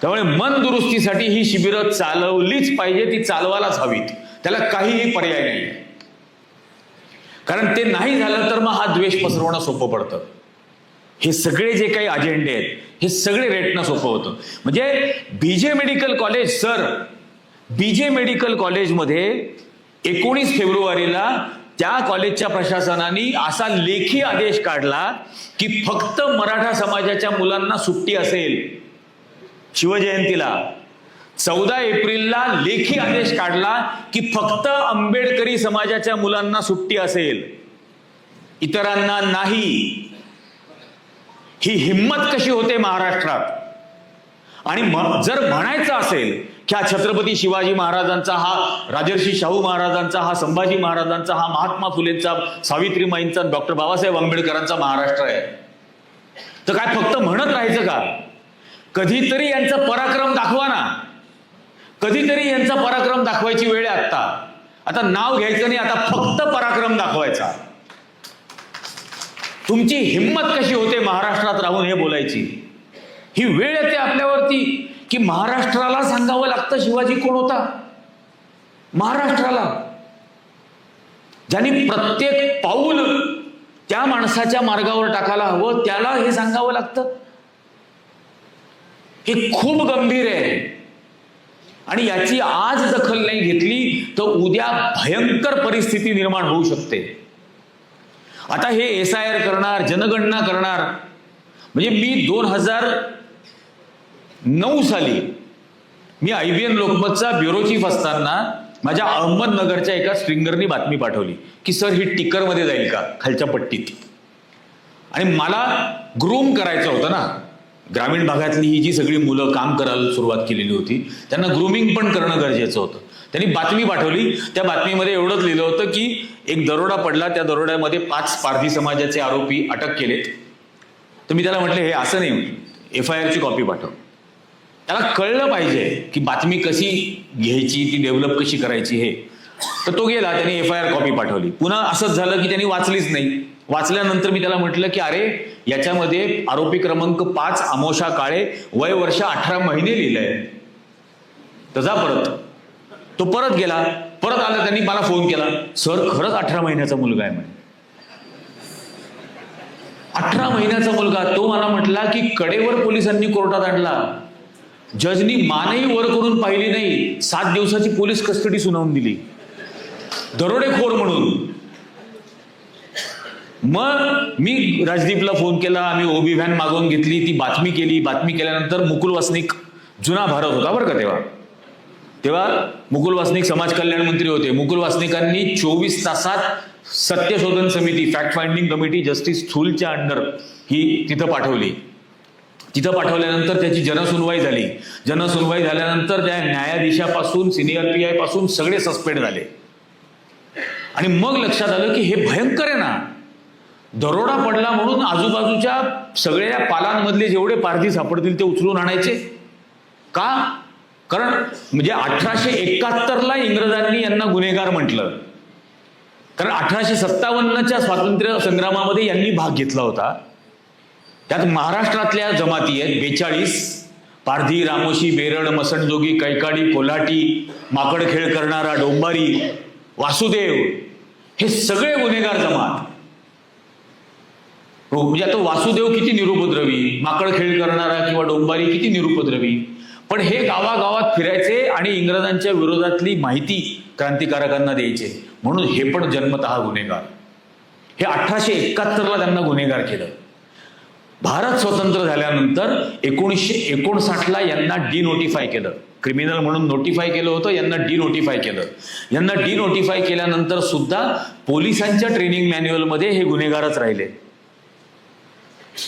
त्यामुळे मन दुरुस्तीसाठी ही शिबिरं चालवलीच पाहिजे, ती चालवायलाच हवीत, त्याला काहीही पर्याय नाही. कारण ते नाही झालं तर मग हा द्वेष पसरवणं सोपं पडतं. हे सगळे जे काही अजेंडे आहेत हे सगळे रेटणं सोपं होतं. म्हणजे बीजे मेडिकल कॉलेज, सर बीजे मेडिकल कॉलेजमध्ये 19 फेब्रुवारीला त्या कॉलेजच्या प्रशासनाने असा लेखी आदेश काढला की फक्त मराठा समाजाच्या मुलांना सुट्टी असेल. शिवजयंतीला 14 एप्रिलला लेखी आदेश काढला की फक्त आंबेडकरी समाजाच्या मुलांना सुट्टी असेल, इतरांना नाही. ही हिम्मत कशी होते महाराष्ट्रात? आणि जर म्हणायचं असेल की हा छत्रपती शिवाजी महाराजांचा, हा राजर्षी शाहू महाराजांचा, हा संभाजी महाराजांचा, हा महात्मा फुलेंचा, सावित्रीमाईंचा, डॉक्टर बाबासाहेब आंबेडकरांचा महाराष्ट्र आहे, तर काय फक्त म्हणत राहायचं का? कधीतरी यांचा पराक्रम दाखवा ना. कधीतरी यांचा पराक्रम दाखवायची वेळ आहे. आता नाव घ्यायचं नाही, आता फक्त पराक्रम दाखवायचा. तुमची हिम्मत कशी होते महाराष्ट्रात राहून हे बोलायची? ही वेळ येते आपल्यावरती की महाराष्ट्राला सांगावं लागतं शिवाजी कोण होता. महाराष्ट्राला, ज्यांनी प्रत्येक पाऊल त्या माणसाच्या मार्गावर टाकायला हवं, त्याला हे सांगावं लागतं. हे खूप गंभीर आहे आणि याची आज दखल नाही घेतली तर उद्या भयंकर परिस्थिती निर्माण होऊ शकते. आता हे SIR करणार, जनगणना करणार, म्हणजे मी 2009 साली मी IBN लोकमतचा ब्युरो चीफ असताना माझ्या अहमदनगरच्या एका स्ट्रिंगरनी बातमी पाठवली की सर ही टिकरमध्ये जाईल का खालच्या पट्टीत. आणि मला ग्रूम करायचं होतं ना. ग्रामीण भागातली ही जी सगळी मुलं काम करायला सुरुवात केलेली होती त्यांना ग्रूमिंग पण करणं गरजेचं होतं. त्यांनी बातमी पाठवली. त्या बातमीमध्ये एवढंच लिहिलं होतं की एक दरोडा पडला, त्या दरोड्यामध्ये 5 पारधी समाजाचे आरोपी अटक केलेत. तर मी त्याला म्हटलं हे असं नाही, FIR ची कॉपी पाठव. त्याला कळलं पाहिजे की बातमी कशी घ्यायची, ती डेव्हलप कशी करायची हे. तर तो गेला, त्यांनी FIR कॉपी पाठवली. पुन्हा असंच झालं की त्यांनी वाचलीच नाही. वाचल्यानंतर मी त्याला म्हटलं की अरे याच्यामध्ये आरोपी क्रमांक 5 अमोशा काळे, वय वर्ष 18 महिने लिहिलंय, तर जा परत. तो परत गेला, परत आला, त्यांनी मला फोन केला, सर खरंच 18 महिन्याचा मुलगा आहे म्हणे. 18 महिन्याचा मुलगा. तो मला म्हटला की कडेवर पोलिसांनी कोर्टात आणला, जजनी मानही वर करून पाहिली नाही, 7 दिवसाची पोलीस कस्टडी सुनावून दिली, दरोडेखोर म्हणून. मग मी राजदीपला फोन केला, आम्ही OB व्हॅन मागवून घेतली, ती बातमी केली. बातमी केल्यानंतर मुकुल वासनिक जुना भारत होता बरं का तेव्हा मुकुल वासनिक समाज कल्याण मंत्री होते. मुकुल वासनिकांनी 24 तासात सत्यशोधन समिती, फॅक्ट फाइंडिंग कमिटी जस्टिस थूलच्या अंडर ही तिथं पाठवली. तिथं पाठवल्यानंतर त्याची जनसुनवाई झाली. जनसुनवाई झाल्यानंतर त्या न्यायाधीशापासून सिनियर PI पासून सगळे सस्पेंड झाले. आणि मग लक्षात आलं की हे भयंकर आहे ना. दरोडा पडला म्हणून आजूबाजूच्या सगळ्या पालांमधले जेवढे पारधी सापडतील ते उचलून आणायचे का? कारण म्हणजे 1871ला इंग्रजांनी यांना गुन्हेगार म्हटलं. कारण 1857च्या स्वातंत्र्य संग्रामामध्ये यांनी भाग घेतला होता. त्यात महाराष्ट्रातल्या जमाती आहेत 42, पारधी, रामोशी, बेरड, मसणजोगी, कैकाडी, कोल्हाटी, माकडखेळ करणारा, डोंबारी, वासुदेव, हे सगळे गुन्हेगार जमात. हो, म्हणजे आता वासुदेव किती निरुपद्रवी, माकडखेळ करणारा किंवा डोंबारी किती निरुपद्रवी, पण हे गावागावात फिरायचे आणि इंग्रजांच्या विरोधातली माहिती क्रांतिकारकांना द्यायचे, म्हणून हे पण जन्मतः गुन्हेगार. हे 1871ला त्यांना गुन्हेगार केलं. भारत स्वतंत्र झाल्यानंतर 1959ला यांना डिनोटिफाय केलं. क्रिमिनल म्हणून नोटिफाय केलं होतं, यांना डिनोटिफाय केलं. यांना डिनोटिफाय केल्यानंतर सुद्धा पोलिसांच्या ट्रेनिंग मॅन्युअलमध्ये हे गुन्हेगारच राहिले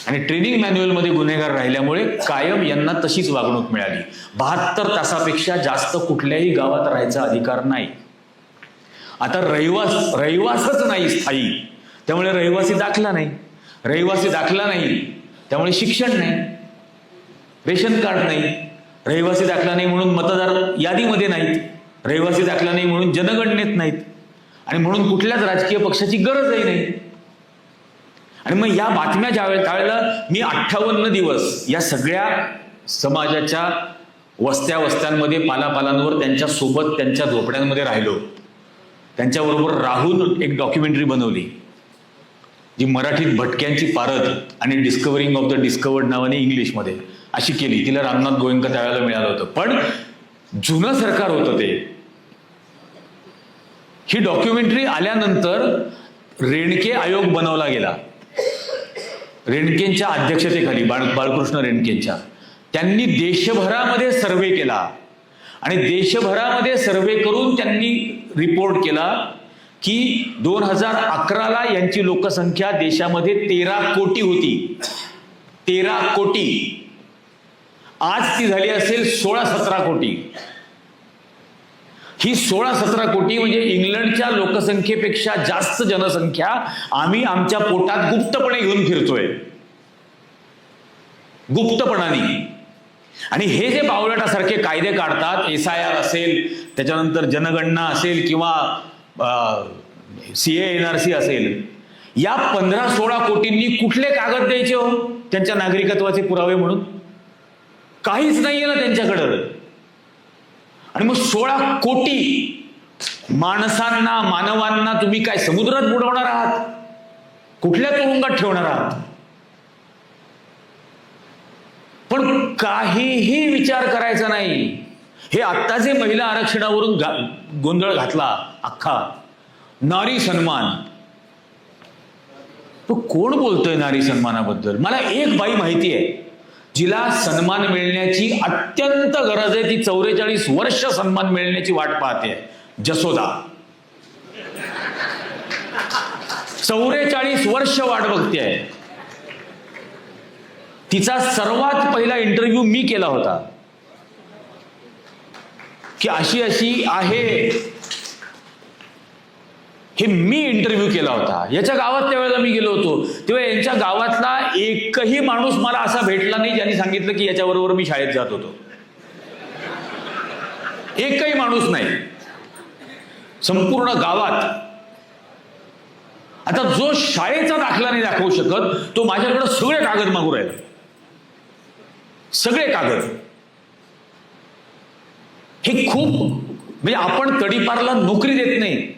आणि ट्रेनिंग मॅन्युअलमध्ये गुन्हेगार राहिल्यामुळे कायम यांना तशीच वागणूक मिळाली. 72 तासापेक्षा जास्त कुठल्याही गावात राहायचा अधिकार नाही. आता रहिवासच नाही स्थायी, त्यामुळे रहिवासी दाखला नाही, त्यामुळे शिक्षण नाही, रेशन कार्ड नाही, रहिवासी दाखला नाही म्हणून मतदार यादीमध्ये नाहीत, रहिवासी दाखला नाही म्हणून जनगणनेत नाहीत, आणि म्हणून कुठल्याच राजकीय पक्षाची गरजही नाही. आणि मग या बातम्या त्यावेळेला मी 58 दिवस या सगळ्या समाजाच्या वस्त्यांमध्ये, पालापालांवर त्यांच्या सोबत त्यांच्या झोपड्यांमध्ये राहिलो. त्यांच्याबरोबर राहून एक डॉक्युमेंटरी बनवली जी मराठीत भटक्यांची पारद आणि डिस्कवरिंग ऑफ द डिस्कवर्ड नावाने इंग्लिशमध्ये अशी केली. तिला रामनाथ गोयंका त्यावेळेला मिळालं होतं, पण जुनं सरकार होतं ते. ही डॉक्युमेंटरी आल्यानंतर रेणके आयोग बनवला गेला. रेणकेंच्या अध्यक्षतेखाली, बाळकृष्ण रेणकेंच्या, त्यांनी देशभरामध्ये सर्वे केला आणि देशभरामध्ये सर्वे करून त्यांनी रिपोर्ट केला की 2011ला यांची लोकसंख्या देशामध्ये 13 कोटी होती. 13 कोटी. आज ती झाली असेल 16-17 कोटी. ही 16-17 कोटी म्हणजे इंग्लंडच्या लोकसंख्येपेक्षा जास्त जनसंख्या आम्ही आमच्या पोटात गुप्तपणे घेऊन फिरतोय, गुप्तपणाने. आणि हे जे बावळटासारखे कायदे काढतात, SIR असेल, त्याच्यानंतर जनगणना असेल किंवा CA NRC असेल, या 15-16 कोटींनी कुठले कागद द्यायचे हो त्यांच्या नागरिकत्वाचे पुरावे म्हणून? काहीच नाहीये ना त्यांच्याकडं. आणि मग 16 कोटी मानवांना तुम्ही काय समुद्रात बुडवणार आहात? कुठल्या तुरुंगात ठेवणार आहात? पण काहीही विचार करायचा नाही. हे आत्ता जे महिला आरक्षणावरून गोंधळ घातला अख्खा, नारी सन्मान. तो कोण बोलतोय नारी सन्मानाबद्दल? मला एक बाई माहिती आहे जिला सन्मान मिळण्याची अत्यंत गरज आहे. ती 44 वर्ष सन्मान मिळण्याची वाट पाहते. जसोदा 44 वर्ष वाट बघतेय. तिचा सर्वात पहिला इंटरव्ह्यू मी केला होता की अशी अशी आहे, हे मी इंटरव्ह्यू केला होता. याच्या गावात त्यावेळेला मी गेलो होतो, तेव्हा यांच्या गावातला एकही माणूस मला असा भेटला नाही ज्यांनी सांगितलं की याच्याबरोबर मी शाळेत जात होतो. एकही माणूस नाही संपूर्ण गावात. आता जो शाळेचा दाखला नाही दाखवू शकत तो माझ्याकडे सगळे कागद मागू राहिला, सगळे कागद. हे खूप, म्हणजे आपण तडीपारला नोकरी देत नाही.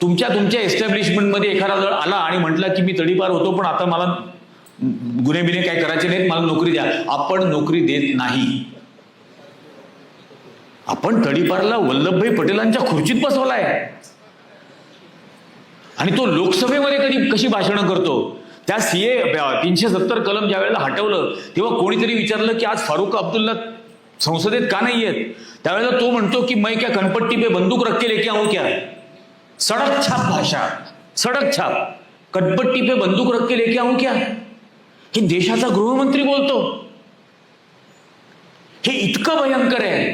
तुमच्या एस्टॅब्लिशमेंटमध्ये एखादा जर आला आणि म्हटला की मी तडीपार होतो पण आता मला गुन्हे बिने काय करायचे नाहीत, मला नोकरी द्या, आपण नोकरी देत नाही. आपण तडीपारला वल्लभभाई पटेलांच्या खुर्चीत बसवलाय आणि तो लोकसभेमध्ये कशी भाषणं करतो. त्या CA 370 कलम ज्या वेळेला हटवलं तेव्हा कोणीतरी विचारलं की आज फारुख अब्दुल्ला संसदेत का नाही येत? त्यावेळेला तो म्हणतो की मैं क्या कनपट्टी पे बंदूक रख के लेके आऊं क्या? सड़क छाप भाषा, सड़क छाप. कनपट्टी पे बंदूक रख के लेके आऊं क्या? हे देशाचा गृहमंत्री बोलतो. हे इतकं भयंकर आहे.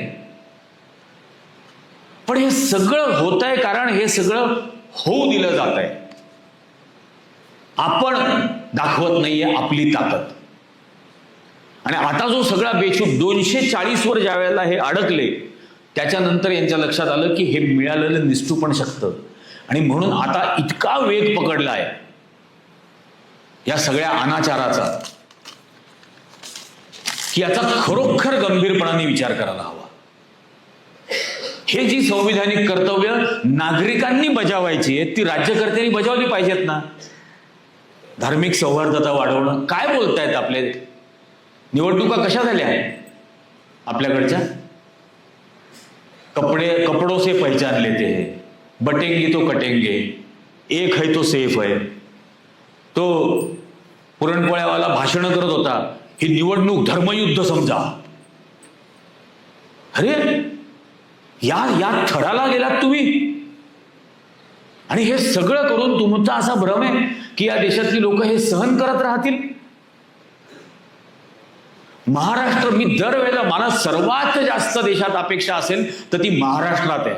पण हे सगळं होत आहे कारण हे सगळं होऊ दिलं जात आहे. आपण दाखवत नाहीये आपली ताकद. आणि आता जो सगळा बेछूट 240 वर ज्या वेळेला हे अडकले त्याच्यानंतर यांच्या लक्षात आलं की हे मिळालेलं निसटू पण शकतं. आणि म्हणून आता इतका वेग पकडलाय या सगळ्या अनाचाराचा की याचा खरोखर गंभीरपणाने विचार करायला हवा. हे जी संविधानिक कर्तव्य नागरिकांनी बजावायची आहेत ती राज्यकर्त्यांनी बजावली पाहिजेत ना. धार्मिक सौहार्दता वाढवणं, काय बोलतायत आपले निवडणुका कशा झाल्या आपल्याकडच्या? कपड़ों से पहचान लेते हैं, बटेंगे तो कटेंगे, एक है तो सेफ है. तो पुरणपोळ्यावाला भाषण करत होता ही निवडणूक धर्मयुद्ध समजा. अरे या थराला गेलात तुम्ही. आणि हे सगळं करून तुमचा असा भ्रम आहे की या देशातली लोक हे सहन करत राहतील. महाराष्ट्र, मी दरवेळेला मला सर्वात जास्त देशात अपेक्षा असेल तर ती महाराष्ट्रात आहे.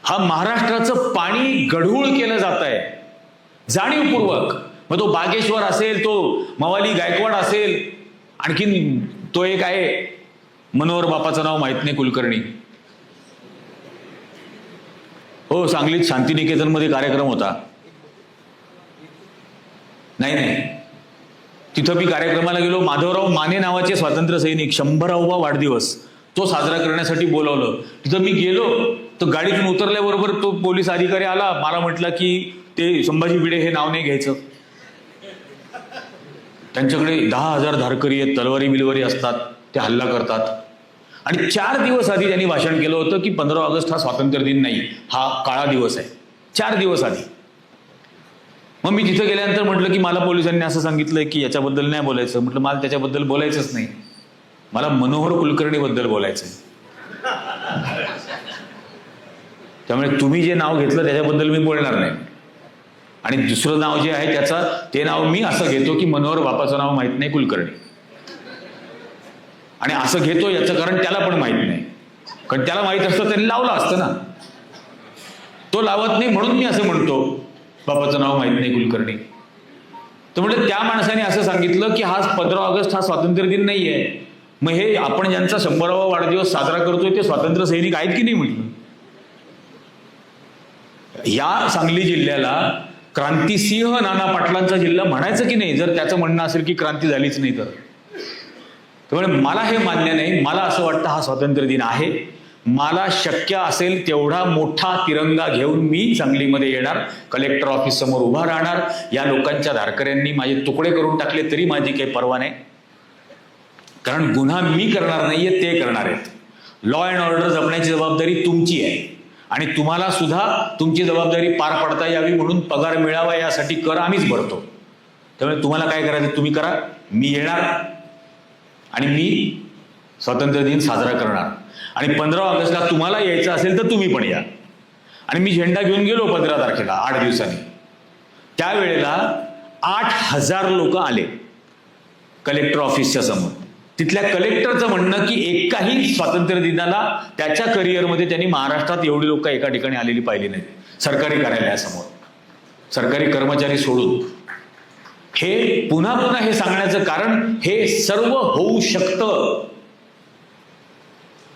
हा महाराष्ट्राचं पाणी गढूळ केलं जात आहे जाणीवपूर्वक. मग तो बागेश्वर असेल, तो मवाली गायकवाड असेल, आणखीन तो एक आहे मनोहर बापाचं नाव माहित नाही, कुलकर्णी. हो, सांगलीत शांतिनिकेतन मध्ये कार्यक्रम होता. नाही, तिथं मी कार्यक्रमाला गेलो. माधवराव माने नावाचे स्वातंत्र्य सैनिक 100वा वाढदिवस तो साजरा करण्यासाठी बोलावलं. तिथं मी गेलो तर गाडीतून उतरल्याबरोबर तो पोलीस अधिकारी आला. मला म्हटलं की ते संभाजी भिडे हे नाव नाही घ्यायचं. त्यांच्याकडे 10,000 धारकरी आहेत, तलवारी बिलवारी असतात, ते हल्ला करतात. आणि 4 दिवस आधी त्यांनी भाषण केलं होतं की 15 ऑगस्ट हा स्वातंत्र्य दिन नाही, हा काळा दिवस आहे. 4 दिवस आधी. मग मी तिथं गेल्यानंतर म्हटलं की मला पोलिसांनी असं सांगितलंय की याच्याबद्दल नाही बोलायचं. म्हटलं मला त्याच्याबद्दल बोलायचंच नाही, मला मनोहर कुलकर्णी बद्दल बोलायचंय. त्यामुळे तुम्ही जे नाव घेतलं त्याच्याबद्दल मी बोलणार नाही. आणि दुसरं नाव जे आहे ते नाव मी असं घेतो की मनोहर बापाचं नाव माहित नाही, कुलकर्णी. आणि असं घेतो याचं कारण त्याला पण माहित नाही, कारण त्याला माहित असतं त्यांनी लावलं असतं ना. तो लावत नाही म्हणून मी असं म्हणतो बापाचं नाव माहित नाही, कुलकर्णी. तर म्हणजे त्या माणसाने असं सांगितलं की हा 15 ऑगस्ट हा स्वातंत्र्य दिन नाहीये. मग हे आपण ज्यांचा 100वा वाढदिवस साजरा करतोय ते स्वातंत्र्य सैनिक आहेत की नाही म्हटलं. या सांगली जिल्ह्याला क्रांतिसिंह नाना पाटलांचा जिल्हा म्हणायचं की नाही, जर त्याचं म्हणणं असेल की क्रांती झालीच नाही तर. त्यामुळे मला हे मान्य नाही. मला असं वाटतं हा स्वातंत्र्य दिन आहे. मला शक्य असेल तेवढा मोठा तिरंगा घेऊन मी सांगलीमध्ये येणार, कलेक्टर ऑफिस समोर उभा राहणार. या लोकांच्या धारकऱ्यांनी माझे तुकडे करून टाकले तरी माझी काही पर्वा नाही, कारण गुन्हा मी करणार नाहीये, ते करणार आहेत. लॉ अँड ऑर्डर जपण्याची जबाबदारी तुमची आहे आणि तुम्हाला सुद्धा तुमची जबाबदारी पार पडता यावी म्हणून पगार मिळावा यासाठी कर आम्हीच भरतो. त्यामुळे तुम्हाला काय करायचं तुम्ही करा. मी येणार आणि मी स्वातंत्र्य दिन साजरा करणार. आणि 15 ऑगस्टला तुम्हाला यायचं असेल तर तुम्ही पण या. आणि मी झेंडा घेऊन गेलो 15 तारखेला 8 दिवसांनी. त्यावेळेला 8,000 लोक आले कलेक्टर ऑफिसच्या समोर. तिथल्या कलेक्टरचं म्हणणं की एकाही स्वातंत्र्य दिनाला त्याच्या करिअरमध्ये त्यांनी महाराष्ट्रात एवढी लोक एका ठिकाणी आलेली पाहिली नाही, सरकारी कार्यालयासमोर, सरकारी कर्मचारी सोडून. हे पुन्हा पुन्हा हे सांगण्याचं कारण हे सर्व होऊ शकतं.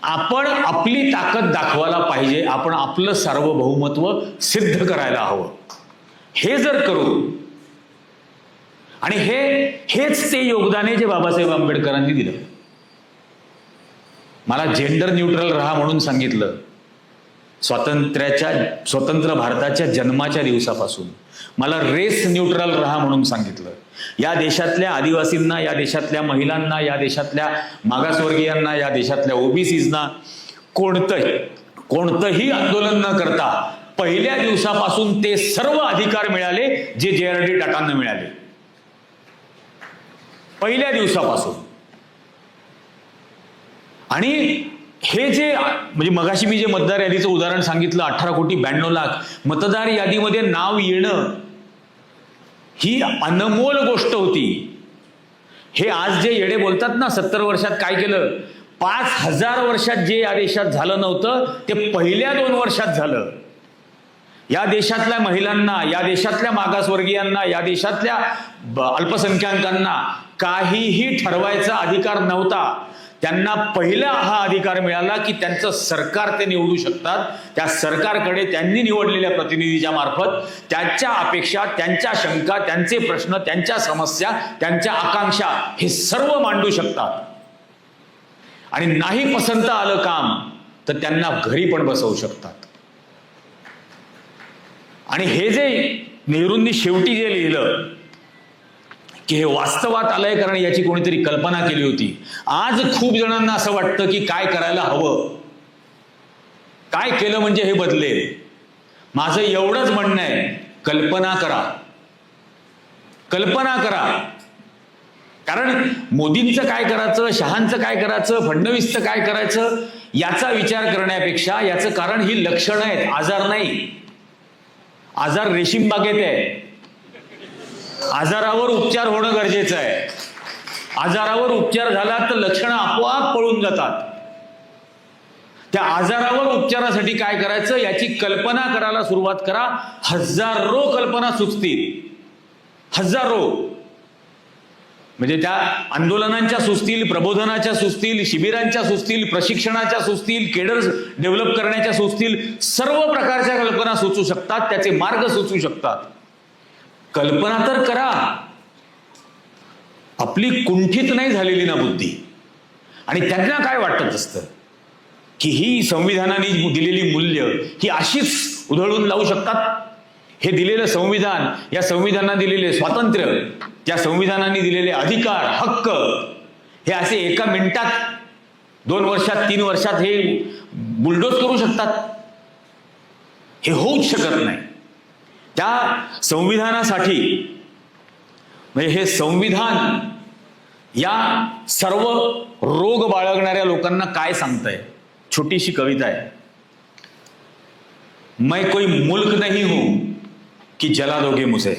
आपण आपली ताकद दाखवायला पाहिजे, आपण आपलं सार्वभौमत्व सिद्ध करायला हवं. हे जर करू आणि हेच ते योगदान आहे जे बाबासाहेब आंबेडकरांनी दिलं. मला जेंडर न्यूट्रल राहा म्हणून सांगितलं स्वतंत्र भारताच्या जन्माच्या दिवसापासून. मला रेस न्यूट्रल राहा म्हणून सांगितलं. या देशातल्या आदिवासींना, या देशातल्या महिलांना, या देशातल्या मागासवर्गीयांना, या देशातल्या ओबीसीजना कोणतंही आंदोलन न करता पहिल्या दिवसापासून ते सर्व अधिकार मिळाले जे JRD टाटांना मिळाले. पहिल्या दिवसापासून. आणि हे जे म्हणजे मगाशी मी जे मतदार यादीचं उदाहरण सांगितलं, 18,92,00,000 मतदार यादीमध्ये नाव येणं ही अनमोल गोष्ट होती. हे आज जे येडे बोलतात ना 70 वर्षात काय केलं, 5,000 वर्षात जे या देशात झालं नव्हतं ते पहिल्या 2 वर्षात झालं. या देशातल्या महिलांना, या देशातल्या मागासवर्गीयांना, या देशातल्या अल्पसंख्याकांना काहीही ठरवायचा अधिकार नव्हता. त्यांना पहिला हा अधिकार मिळाला की त्यांचं सरकार ते निवडू शकतात. त्या सरकारकडे त्यांनी निवडलेल्या प्रतिनिधीच्या मार्फत त्यांच्या अपेक्षा, त्यांच्या शंका, त्यांचे प्रश्न, त्यांच्या समस्या, त्यांच्या आकांक्षा हे सर्व मांडू शकतात. आणि नाही पसंत आलं काम तर त्यांना घरी पण बसवू शकतात. आणि हे जे नेहरूंनी शेवटी जे लिहिलं की हे वास्तवात आलंय कारण याची कोणीतरी कल्पना केली होती. आज खूप जणांना असं वाटतं की काय करायला हवं, काय केलं म्हणजे हे बदलेल. माझं एवढंच म्हणणं आहे, कल्पना करा, कल्पना करा. कारण मोदींचं काय करायचं, शहांचं काय करायचं, फडणवीसचं काय करायचं याचा विचार करण्यापेक्षा याचं कारण ही लक्षणं आहेत, आजार नाही. आजार रेशीम बागेत आहे. आजारावर उपचार होणं गरजेचं आहे. आजारावर उपचार झाला तर लक्षणं आपोआप पळून जातात. त्या आजारावर उपचारासाठी काय करायचं याची कल्पना करायला सुरुवात करा. हजारो कल्पना सुचतील, हजारो. म्हणजे त्या आंदोलनांच्या सुचतील, प्रबोधनाच्या सुचतील, शिबिरांच्या सुचतील, प्रशिक्षणाच्या सुचतील, केडर डेव्हलप करण्याच्या सुचतील, सर्व प्रकारच्या कल्पना सुचू शकतात, त्याचे मार्ग सुचू शकतात. कल्पना तर करा. आपली कुंठित नाही झालेली ना बुद्धी. आणि त्यांना काय वाटत असतं की ही संविधानाने दिलेली मूल्य ही अशीच उधळून लावू शकतात. हे दिलेलं संविधान, या संविधानाने दिलेले स्वातंत्र्य, त्या संविधानाने दिलेले अधिकार, हक्क हे असे एका मिनिटात, 2 वर्षात, 3 वर्षात हे बुलडोज करू शकतात. हे होऊच शकत नाही. त्या संविधानासाठी म्हणजे हे संविधान या सर्व रोग बाळगणाऱ्या लोकांना काय सांगतंय. छोटीशी कविता आहे. मैं कोई मुल्क नहीं हूं कि जला दोगे मुझे,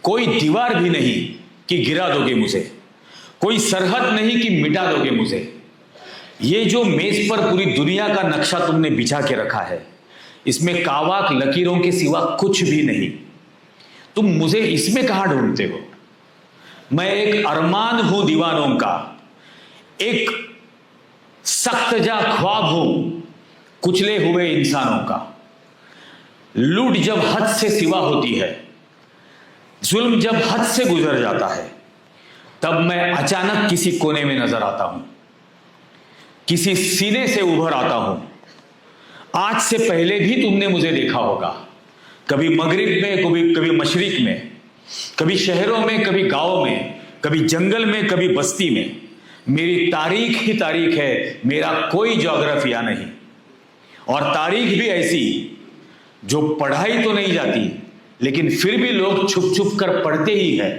कोई दीवार भी नहीं कि गिरा दोगे मुझे, कोई सरहद नहीं कि मिटा दोगे मुझे, ये जो मेज पर पूरी दुनिया का नक्शा तुमने बिछा के रखा है इसमें कावाक लकीरों के सिवा कुछ भी नहीं, तुम मुझे इसमें कहां ढूंढते हो. मैं एक अरमान हूं दीवानों का, एक सख्त जा ख्वाब हूं कुचले हुए इंसानों का. लूट जब हद से सिवा होती है, जुल्म जब हद से गुजर जाता है, तब मैं अचानक किसी कोने में नजर आता हूं, किसी सीने से उभर आता हूं. आज से पहले भी तुमने मुझे देखा होगा, कभी मगरिब में, कभी मशरिक में, कभी शहरों में, कभी गांव में, कभी जंगल में, कभी बस्ती में. मेरी तारीख ही तारीख है, मेरा कोई ज्योग्राफिया नहीं. और तारीख भी ऐसी जो पढ़ाई तो नहीं जाती लेकिन फिर भी लोग छुप छुप कर पढ़ते ही है.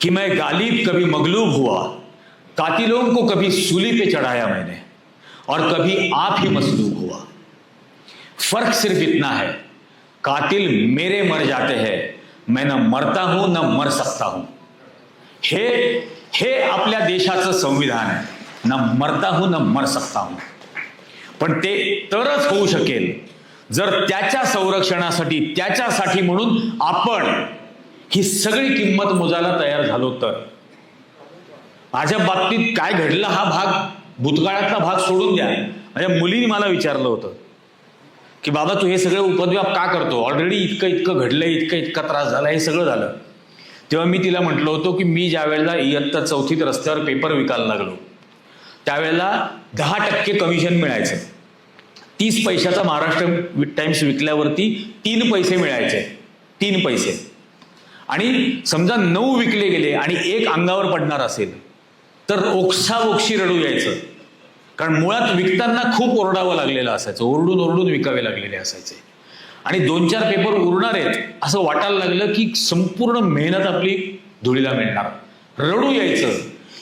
कि मैं गालिब कभी मगलूब हुआ, कातिलों को कभी सूली पे चढ़ाया मैंने, और कभी आप ही मसलूब हुआ. फर्क सिर्फ इतना है, कातिल मेरे मर जाते हैं, मैं न मरता हूं न मर सकता हूं. हे आपल्या देशाचं संविधान आहे. न मरता हूं न मर सकता हूं. पण ते तरच होऊ शकेल जर त्याच्या संरक्षणासाठी, त्याच्यासाठी म्हणून आपण ही सगळी किंमत मोजायला तयार झालो तर. माझ्या बाबतीत काय घडलं हा भाग, भूतकाळातला भाग सोडून द्या. माझ्या मुलीने मला विचारलं होतं की बाबा तू हे सगळे उपद्व्याप का करतो, ऑलरेडी इतकं घडलंय, इतका त्रास झाला, हे सगळं झालं. तेव्हा मी तिला म्हटलं होतो की मी ज्या वेळेला इयत्ता 4थीत रस्त्यावर पेपर विकायला लागलो त्यावेळेला 10% कमिशन मिळायचं. 30 पैशाचा महाराष्ट्र टाइम्स विकल्यावरती 3 पैसे मिळायचे, 3 पैसे. आणि समजा 9 विकले गेले आणि 1 अंगावर पडणार असेल तर ओक्साबोक्षी रडू यायचं. कारण मुळात विकताना खूप ओरडावं लागलेलं असायचं, ओरडून ओरडून विकावे लागलेले असायचे. आणि 2-4 पेपर उरणार आहेत असं वाटायला लागलं की संपूर्ण मेहनत आपली धुळीला मिळणार. रडू यायचं.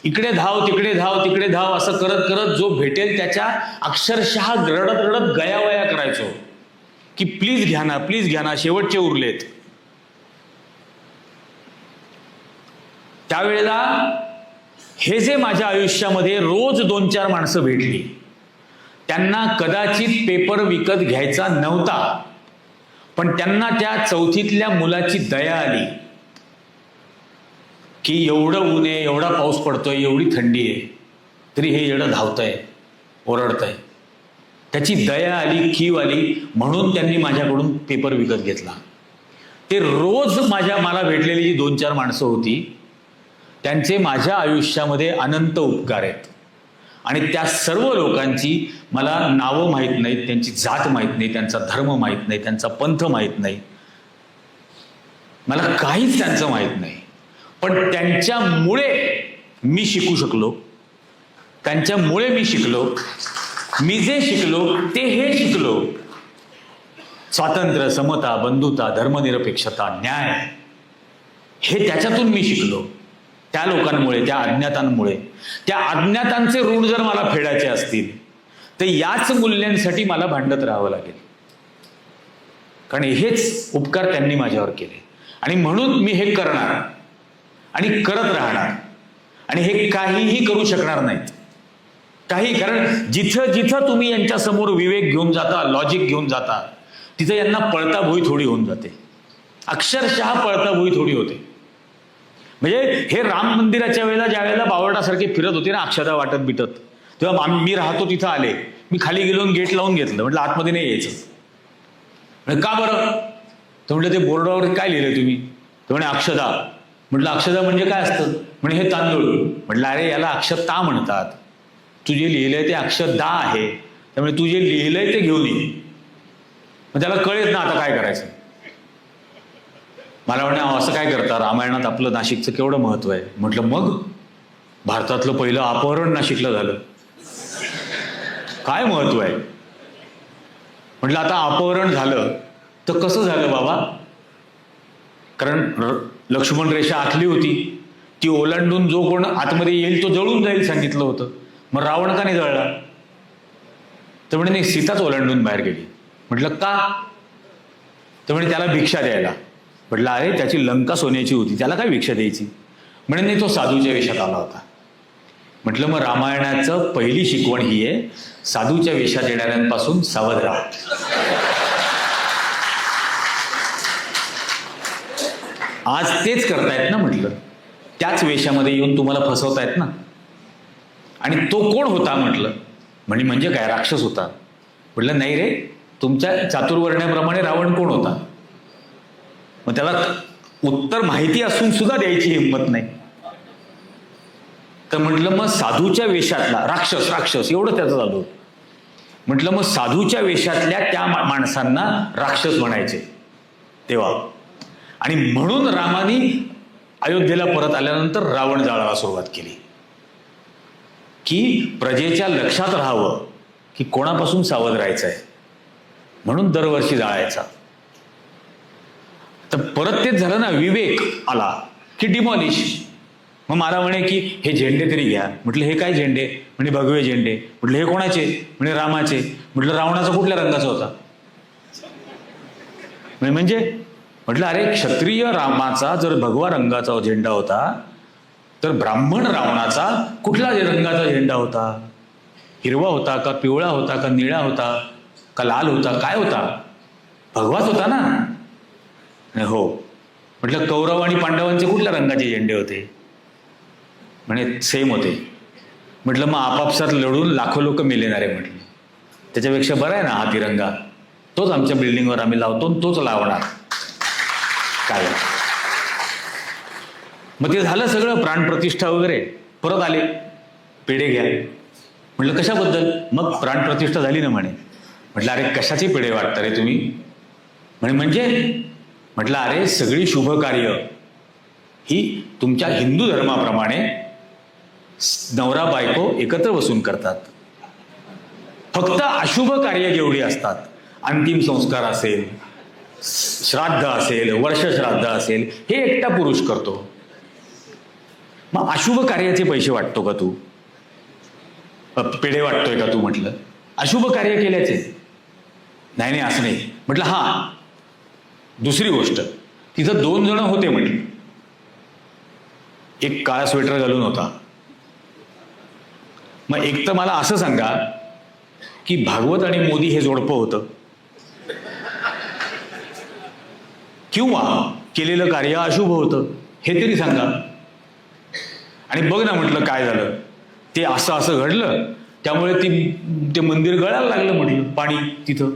इकडे धाव, तिकडे धाव, तिकडे धाव असं करत करत जो भेटेल त्याच्या अक्षरशः रडत रडत गयावया करायचो की प्लीज घ्या ना, प्लीज घ्या ना, शेवटचे उरलेत. त्यावेळेला हे जे माझ्या आयुष्यामध्ये रोज 2-4 माणसं भेटली त्यांना कदाचित पेपर विकत घ्यायचा नव्हता, पण त्यांना त्या 4थीतल्या मुलाची दया आली की एवढं ऊन आहे, एवढा पाऊस पडतोय, एवढी थंडी आहे, तरी हे येडं धावतंय, ओरडतंय. त्याची दया आली, कीव आली, म्हणून त्यांनी माझ्याकडून पेपर विकत घेतला. ते रोज मला भेटलेली जी 2-4 माणसं होती, त्यांचे माझ्या आयुष्यामध्ये अनंत उपकार आहेत. आणि त्या सर्व लोकांची मला नावं माहीत नाहीत, त्यांची जात माहीत नाही, त्यांचा धर्म माहीत नाही, त्यांचा पंथ माहीत नाही, मला काहीच त्यांचं माहीत नाही. पण त्यांच्यामुळे मी शिकू शकलो, त्यांच्यामुळे मी शिकलो. मी जे शिकलो ते हे शिकलो. स्वातंत्र्य, समता, बंधुता, धर्मनिरपेक्षता, न्याय, हे त्याच्यातून मी शिकलो. त्या लोकांमुळे, त्या अज्ञातांमुळे. त्या अज्ञातांचे ऋण जर मला फेडायचे असतील तर याच मूल्यांसाठी मला भांडत राहावं लागेल, कारण हेच उपकार त्यांनी माझ्यावर केले. आणि म्हणून मी हे करणार आणि करत राहणार. आणि हे काहीही करू शकणार नाहीत, काही. कारण जिथं जिथं तुम्ही यांच्या समोर विवेक घेऊन जाता, लॉजिक घेऊन जाता, तिथं यांना पळता भुई थोडी होऊन जाते. अक्षरशः पळता भुई थोडी होते. म्हणजे हे राम मंदिराच्या वेळेला, ज्या वेळेला बावळटासारखे फिरत होते ना अक्षता वाटत बिटत, तेव्हा मी राहतो तिथं आले. मी खाली गेलो, गेट लावून घेतलं. म्हटलं आतमध्ये नाही यायचं. म्हणजे का बरं? तर म्हटलं ते बोर्डावर काय लिहिलंय तुम्ही? तर म्हणे अक्षता. म्हटलं अक्षता म्हणजे काय असतं? म्हणे हे तांदूळ. म्हटलं अरे याला अक्षता म्हणतात, तू जे लिहिलंय ते अक्षदा आहे, त्यामुळे तू जे लिहिलंय ते घेऊन ये. मग त्याला कळेल ना आता काय करायचं. मला म्हणे असं काय करता, रामायणात आपलं नाशिकचं केवढं महत्व आहे. म्हटलं मग भारतातलं पहिलं अपहरण नाशिकला झालं, काय महत्व आहे. म्हटलं आता अपहरण झालं तर कसं झालं बाबा? कारण लक्ष्मण रेषा आखली होती, ती ओलांडून जो कोण आतमध्ये येईल तो जळून जाईल सांगितलं होतं. मग रावण का नाही जळला? तर म्हणे नाही, सीताच ओलांडून बाहेर गेली. म्हटलं का? तर म्हणे त्याला भिक्षा द्यायला. म्हटलं अरे त्याची लंका सोन्याची होती, त्याला काय भिक्षा द्यायची? म्हणे नाही, तो साधूच्या वेशात आला होता. म्हटलं मग रामायणाचं पहिली शिकवण ही आहे, साधूच्या वेशात येणाऱ्यांपासून सावध राहा. आज तेच करतायत ना. म्हटलं त्याच वेशामध्ये येऊन तुम्हाला फसवतायत ना. आणि तो कोण होता? म्हटलं म्हणजे काय, राक्षस होता? म्हटलं नाही रे, तुमच्या चातुर्वर्ण्याप्रमाणे रावण कोण होता? मग त्याला उत्तर माहिती असून सुद्धा द्यायची हिंमत नाही. तर म्हटलं मग साधूच्या वेशातला राक्षस एवढं त्याचं झालं. म्हटलं मग साधूच्या वेशातल्या त्या माणसांना राक्षस म्हणायचे तेव्हा. आणि म्हणून रामाने अयोध्येला परत आल्यानंतर रावण जाळायला सुरुवात केली, की प्रजेच्या लक्षात राहावं की कोणापासून सावध राहायचं आहे, म्हणून दरवर्षी जाळायचा. तर परत तेच झालं ना, विवेक आला की डिमॉलिश. मग मला म्हणे की हे झेंडे तरी घ्या. म्हटलं हे काय झेंडे? म्हणजे भगवे झेंडे. म्हटलं हे कोणाचे? म्हणजे रामाचे. म्हटलं रावणाचा कुठल्या रंगाचा होता? म्हणजे म्हटलं अरे क्षत्रिय रामाचा जर भगवा रंगाचा झेंडा होता तर ब्राह्मण रावणाचा कुठला रंगाचा झेंडा होता? हिरवा होता का, पिवळा होता का, निळा होता का, लाल होता, काय होता? भगवाच होता ना. हो. म्हटलं कौरव आणि पांडवांचे कुठल्या रंगाचे झेंडे होते? म्हणे सेम होते. म्हटलं मग आपापसात लढून लाखो लोक मेलेणार आहे. म्हटलं त्याच्यापेक्षा बरं आहे ना हा तिरंगा, तोच आमच्या बिल्डिंगवर आम्ही लावतो, तोच लावणार. काय मग ते झालं सगळं, प्राणप्रतिष्ठा वगैरे. परत आले, पेढे घ्या. म्हटलं कशाबद्दल? मग प्राणप्रतिष्ठा झाली ना म्हणे. म्हटलं अरे कशाचे पेढे वाटता रे तुम्ही? म्हणजे म्हटलं अरे सगळी शुभ कार्य ही तुमच्या हिंदू धर्माप्रमाणे नवरा बायको एकत्र बसून करतात. फक्त अशुभ कार्य जेवढी असतात, अंतिम संस्कार असेल, श्राद्ध असेल, वर्षश्राद्ध असेल, हे एकटा पुरुष करतो. मग अशुभ कार्याचे पैसे वाटतो का तू? पेढे वाटतोय का तू? म्हटलं अशुभ कार्य केल्याचे नाही. असं नाही. म्हटलं हा दुसरी गोष्ट, तिथं 2 जण होते. म्हटलं एक काळा स्वेटर घालून होता. मग एक तर मला असं सांगा की भागवत आणि मोदी हे जोडपं होतं, किंवा केलेलं कार्य अशुभ होतं, हे तरी सांगा. आणि बघ ना म्हटलं काय झालं, ते असं असं घडलं, त्यामुळे ते मंदिर गळायला लागलं म्हटलं, पाणी तिथं.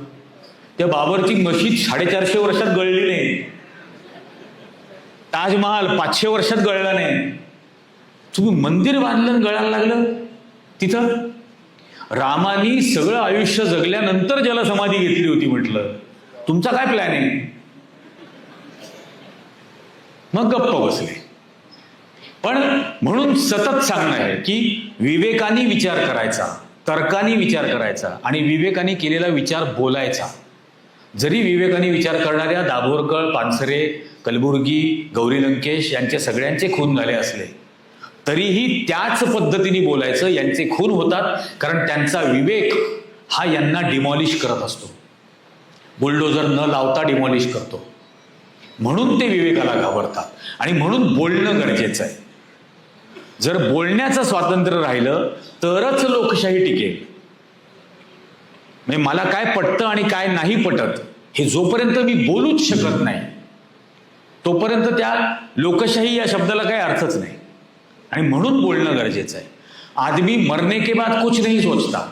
त्या बाबरची मशीद 450 वर्षात गळली नाही, ताजमहाल 500 वर्षात गळला नाही, तुम्ही मंदिर बांधलं आणि गळायला लागलं तिथं. रामानी सगळं आयुष्य जगल्यानंतर जलसमाधी घेतली होती म्हटलं, तुमचा काय प्लॅन आहे? मग गप्प बसले. पण म्हणून सतत सांगणं आहे की विवेकाने विचार करायचा, तर्काने विचार करायचा आणि विवेकाने केलेला विचार बोलायचा. जरी विवेकाने विचार करणाऱ्या दाभोळकर, पानसरे, कलबुर्गी, गौरी लंकेश यांचे सगळ्यांचे खून झाले असले तरीही त्याच पद्धतीने बोलायचं. यांचे खून होतात कारण त्यांचा विवेक हा यांना डिमॉलिश करत असतो, बुलडोजर न लावता डिमॉलिश करतो. म्हणून ते विवेकाला घाबरतात आणि म्हणून बोलणं गरजेचं आहे. जर बोलण्याचं स्वातंत्र्य राहिलं तरच लोकशाही टिकेल. म्हणजे मला काय पटतं आणि काय नाही पटत हे जोपर्यंत मी बोलूच शकत नाही तोपर्यंत त्या लोकशाही या शब्दाला काही अर्थच नाही. आणि म्हणून बोलणं गरजेचं आहे. आदमी मरने के बाद कुछ नहीं सोचता,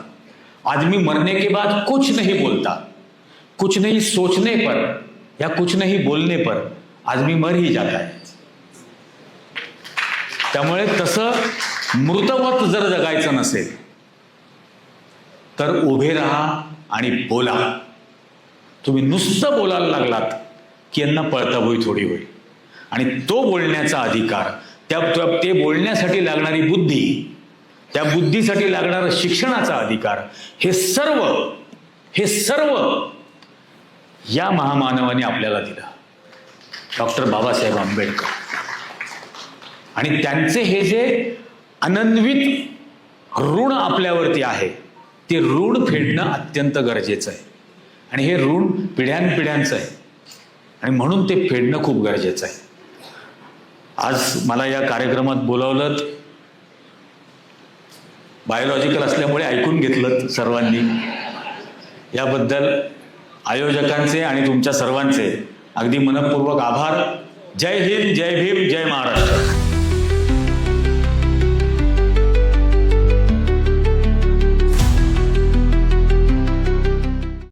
आदमी मरने के बाद कुछ नहीं बोलता. कुछ नहीं सोचने पर या कुछ नहीं बोलने पर आदमी मर ही जाता है. त्यामुळे तसं मृतवत जर जगायचं नसेल तर उभे राहा आणि बोला. तुम्ही नुसतं बोलायला लागलात की यांना पळताभुई थोडी होईल. आणि तो बोलण्याचा अधिकार, ते बोलण्यासाठी लागणारी बुद्धी, त्या बुद्धीसाठी लागणारा शिक्षणाचा अधिकार, हे सर्व या महामानवाने आपल्याला दिलं, डॉक्टर बाबासाहेब आंबेडकर. आणि त्यांचे हे जे अनन्वित ऋण आपल्यावरती आहे ते ऋण फेडणं अत्यंत गरजेचं आहे. आणि हे ऋण पिढ्यानपिढ्यांचं आहे आणि म्हणून ते फेडणं खूप गरजेचं आहे. आज मला या कार्यक्रमात बोलावलं, बायोलॉजिकल असल्यामुळे ऐकून घेतलं सर्वांनी. याबद्दल आयोजकांचे आणि तुमच्या सर्वांचे अगदी मनपूर्वक आभार. जय हिंद, जय भीम, जय महाराष्ट्र.